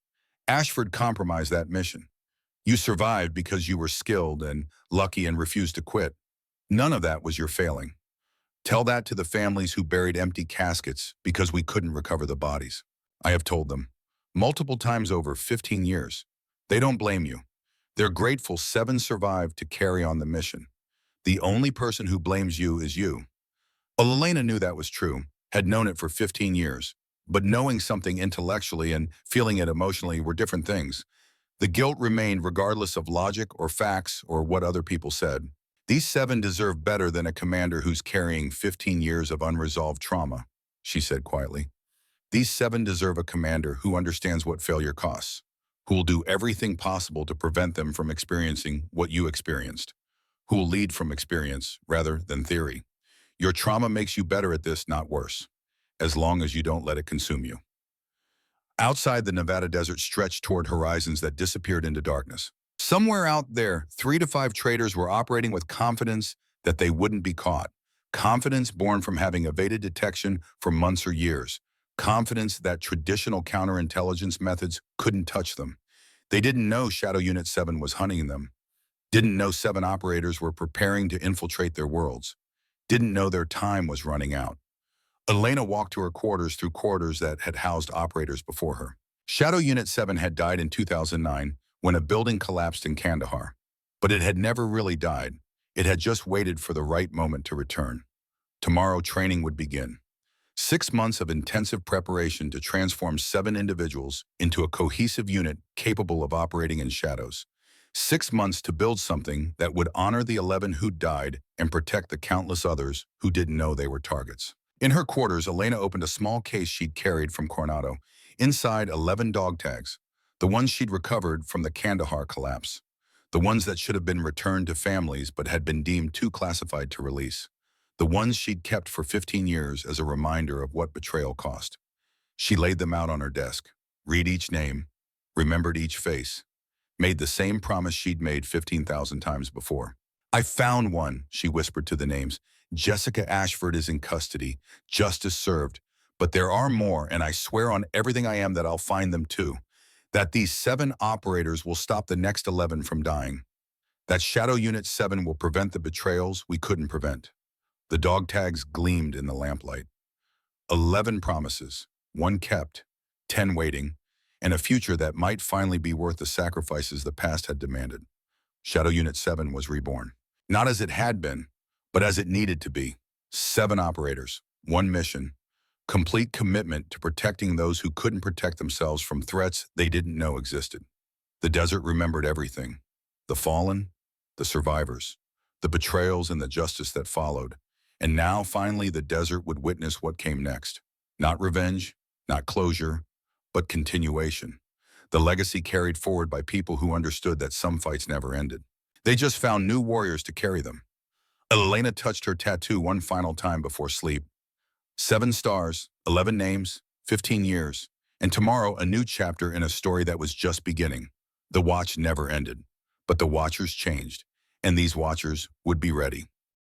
Ashford compromised that mission. You survived because you were skilled and lucky and refused to quit. None of that was your failing. Tell that to the families who buried empty caskets because we couldn't recover the bodies. I have told them. Multiple times over 15 years. They don't blame you. They're grateful 7 survived to carry on the mission. The only person who blames you is you. Elena knew that was true, had known it for 15 years. But knowing something intellectually and feeling it emotionally were different things. The guilt remained regardless of logic or facts or what other people said. These 7 deserve better than a commander who's carrying 15 years of unresolved trauma, she said quietly. These 7 deserve a commander who understands what failure costs, who will do everything possible to prevent them from experiencing what you experienced, who will lead from experience rather than theory. Your trauma makes you better at this, not worse, as long as you don't let it consume you. Outside, the Nevada desert stretched toward horizons that disappeared into darkness. Somewhere out there, 3 to 5 traders were operating with confidence that they wouldn't be caught. Confidence born from having evaded detection for months or years. Confidence that traditional counterintelligence methods couldn't touch them. They didn't know Shadow Unit 7 was hunting them. Didn't know 7 operators were preparing to infiltrate their worlds. Didn't know their time was running out. Elena walked to her quarters through corridors that had housed operators before her. Shadow Unit 7 had died in 2009 when a building collapsed in Kandahar. But it had never really died. It had just waited for the right moment to return. Tomorrow, training would begin. 6 months of intensive preparation to transform 7 individuals into a cohesive unit capable of operating in shadows. 6 months to build something that would honor the 11 who died and protect the countless others who didn't know they were targets. In her quarters, Elena opened a small case she'd carried from Coronado. Inside, 11 dog tags, the ones she'd recovered from the Kandahar collapse, the ones that should have been returned to families but had been deemed too classified to release, the ones she'd kept for 15 years as a reminder of what betrayal cost. She laid them out on her desk, read each name, remembered each face, made the same promise she'd made 15,000 times before. I found one, she whispered to the names. Jessica Ashford is in custody, justice served. But there are more, and I swear on everything I am that I'll find them too. That these 7 operators will stop the next 11 from dying. That Shadow Unit 7 will prevent the betrayals we couldn't prevent. The dog tags gleamed in the lamplight. 11 promises, 1 kept, 10 waiting, and a future that might finally be worth the sacrifices the past had demanded. Shadow Unit 7 was reborn. Not as it had been, but as it needed to be. 7 operators, 1 mission, complete commitment to protecting those who couldn't protect themselves from threats they didn't know existed. The desert remembered everything. The fallen, the survivors, the betrayals and the justice that followed. And now, finally, the desert would witness what came next. Not revenge, not closure, but continuation. The legacy carried forward by people who understood that some fights never ended. They just found new warriors to carry them. Elena touched her tattoo one final time before sleep. 7 stars, 11 names, 15 years, and tomorrow a new chapter in a story that was just beginning. The watch never ended, but the watchers changed, and these watchers would be ready.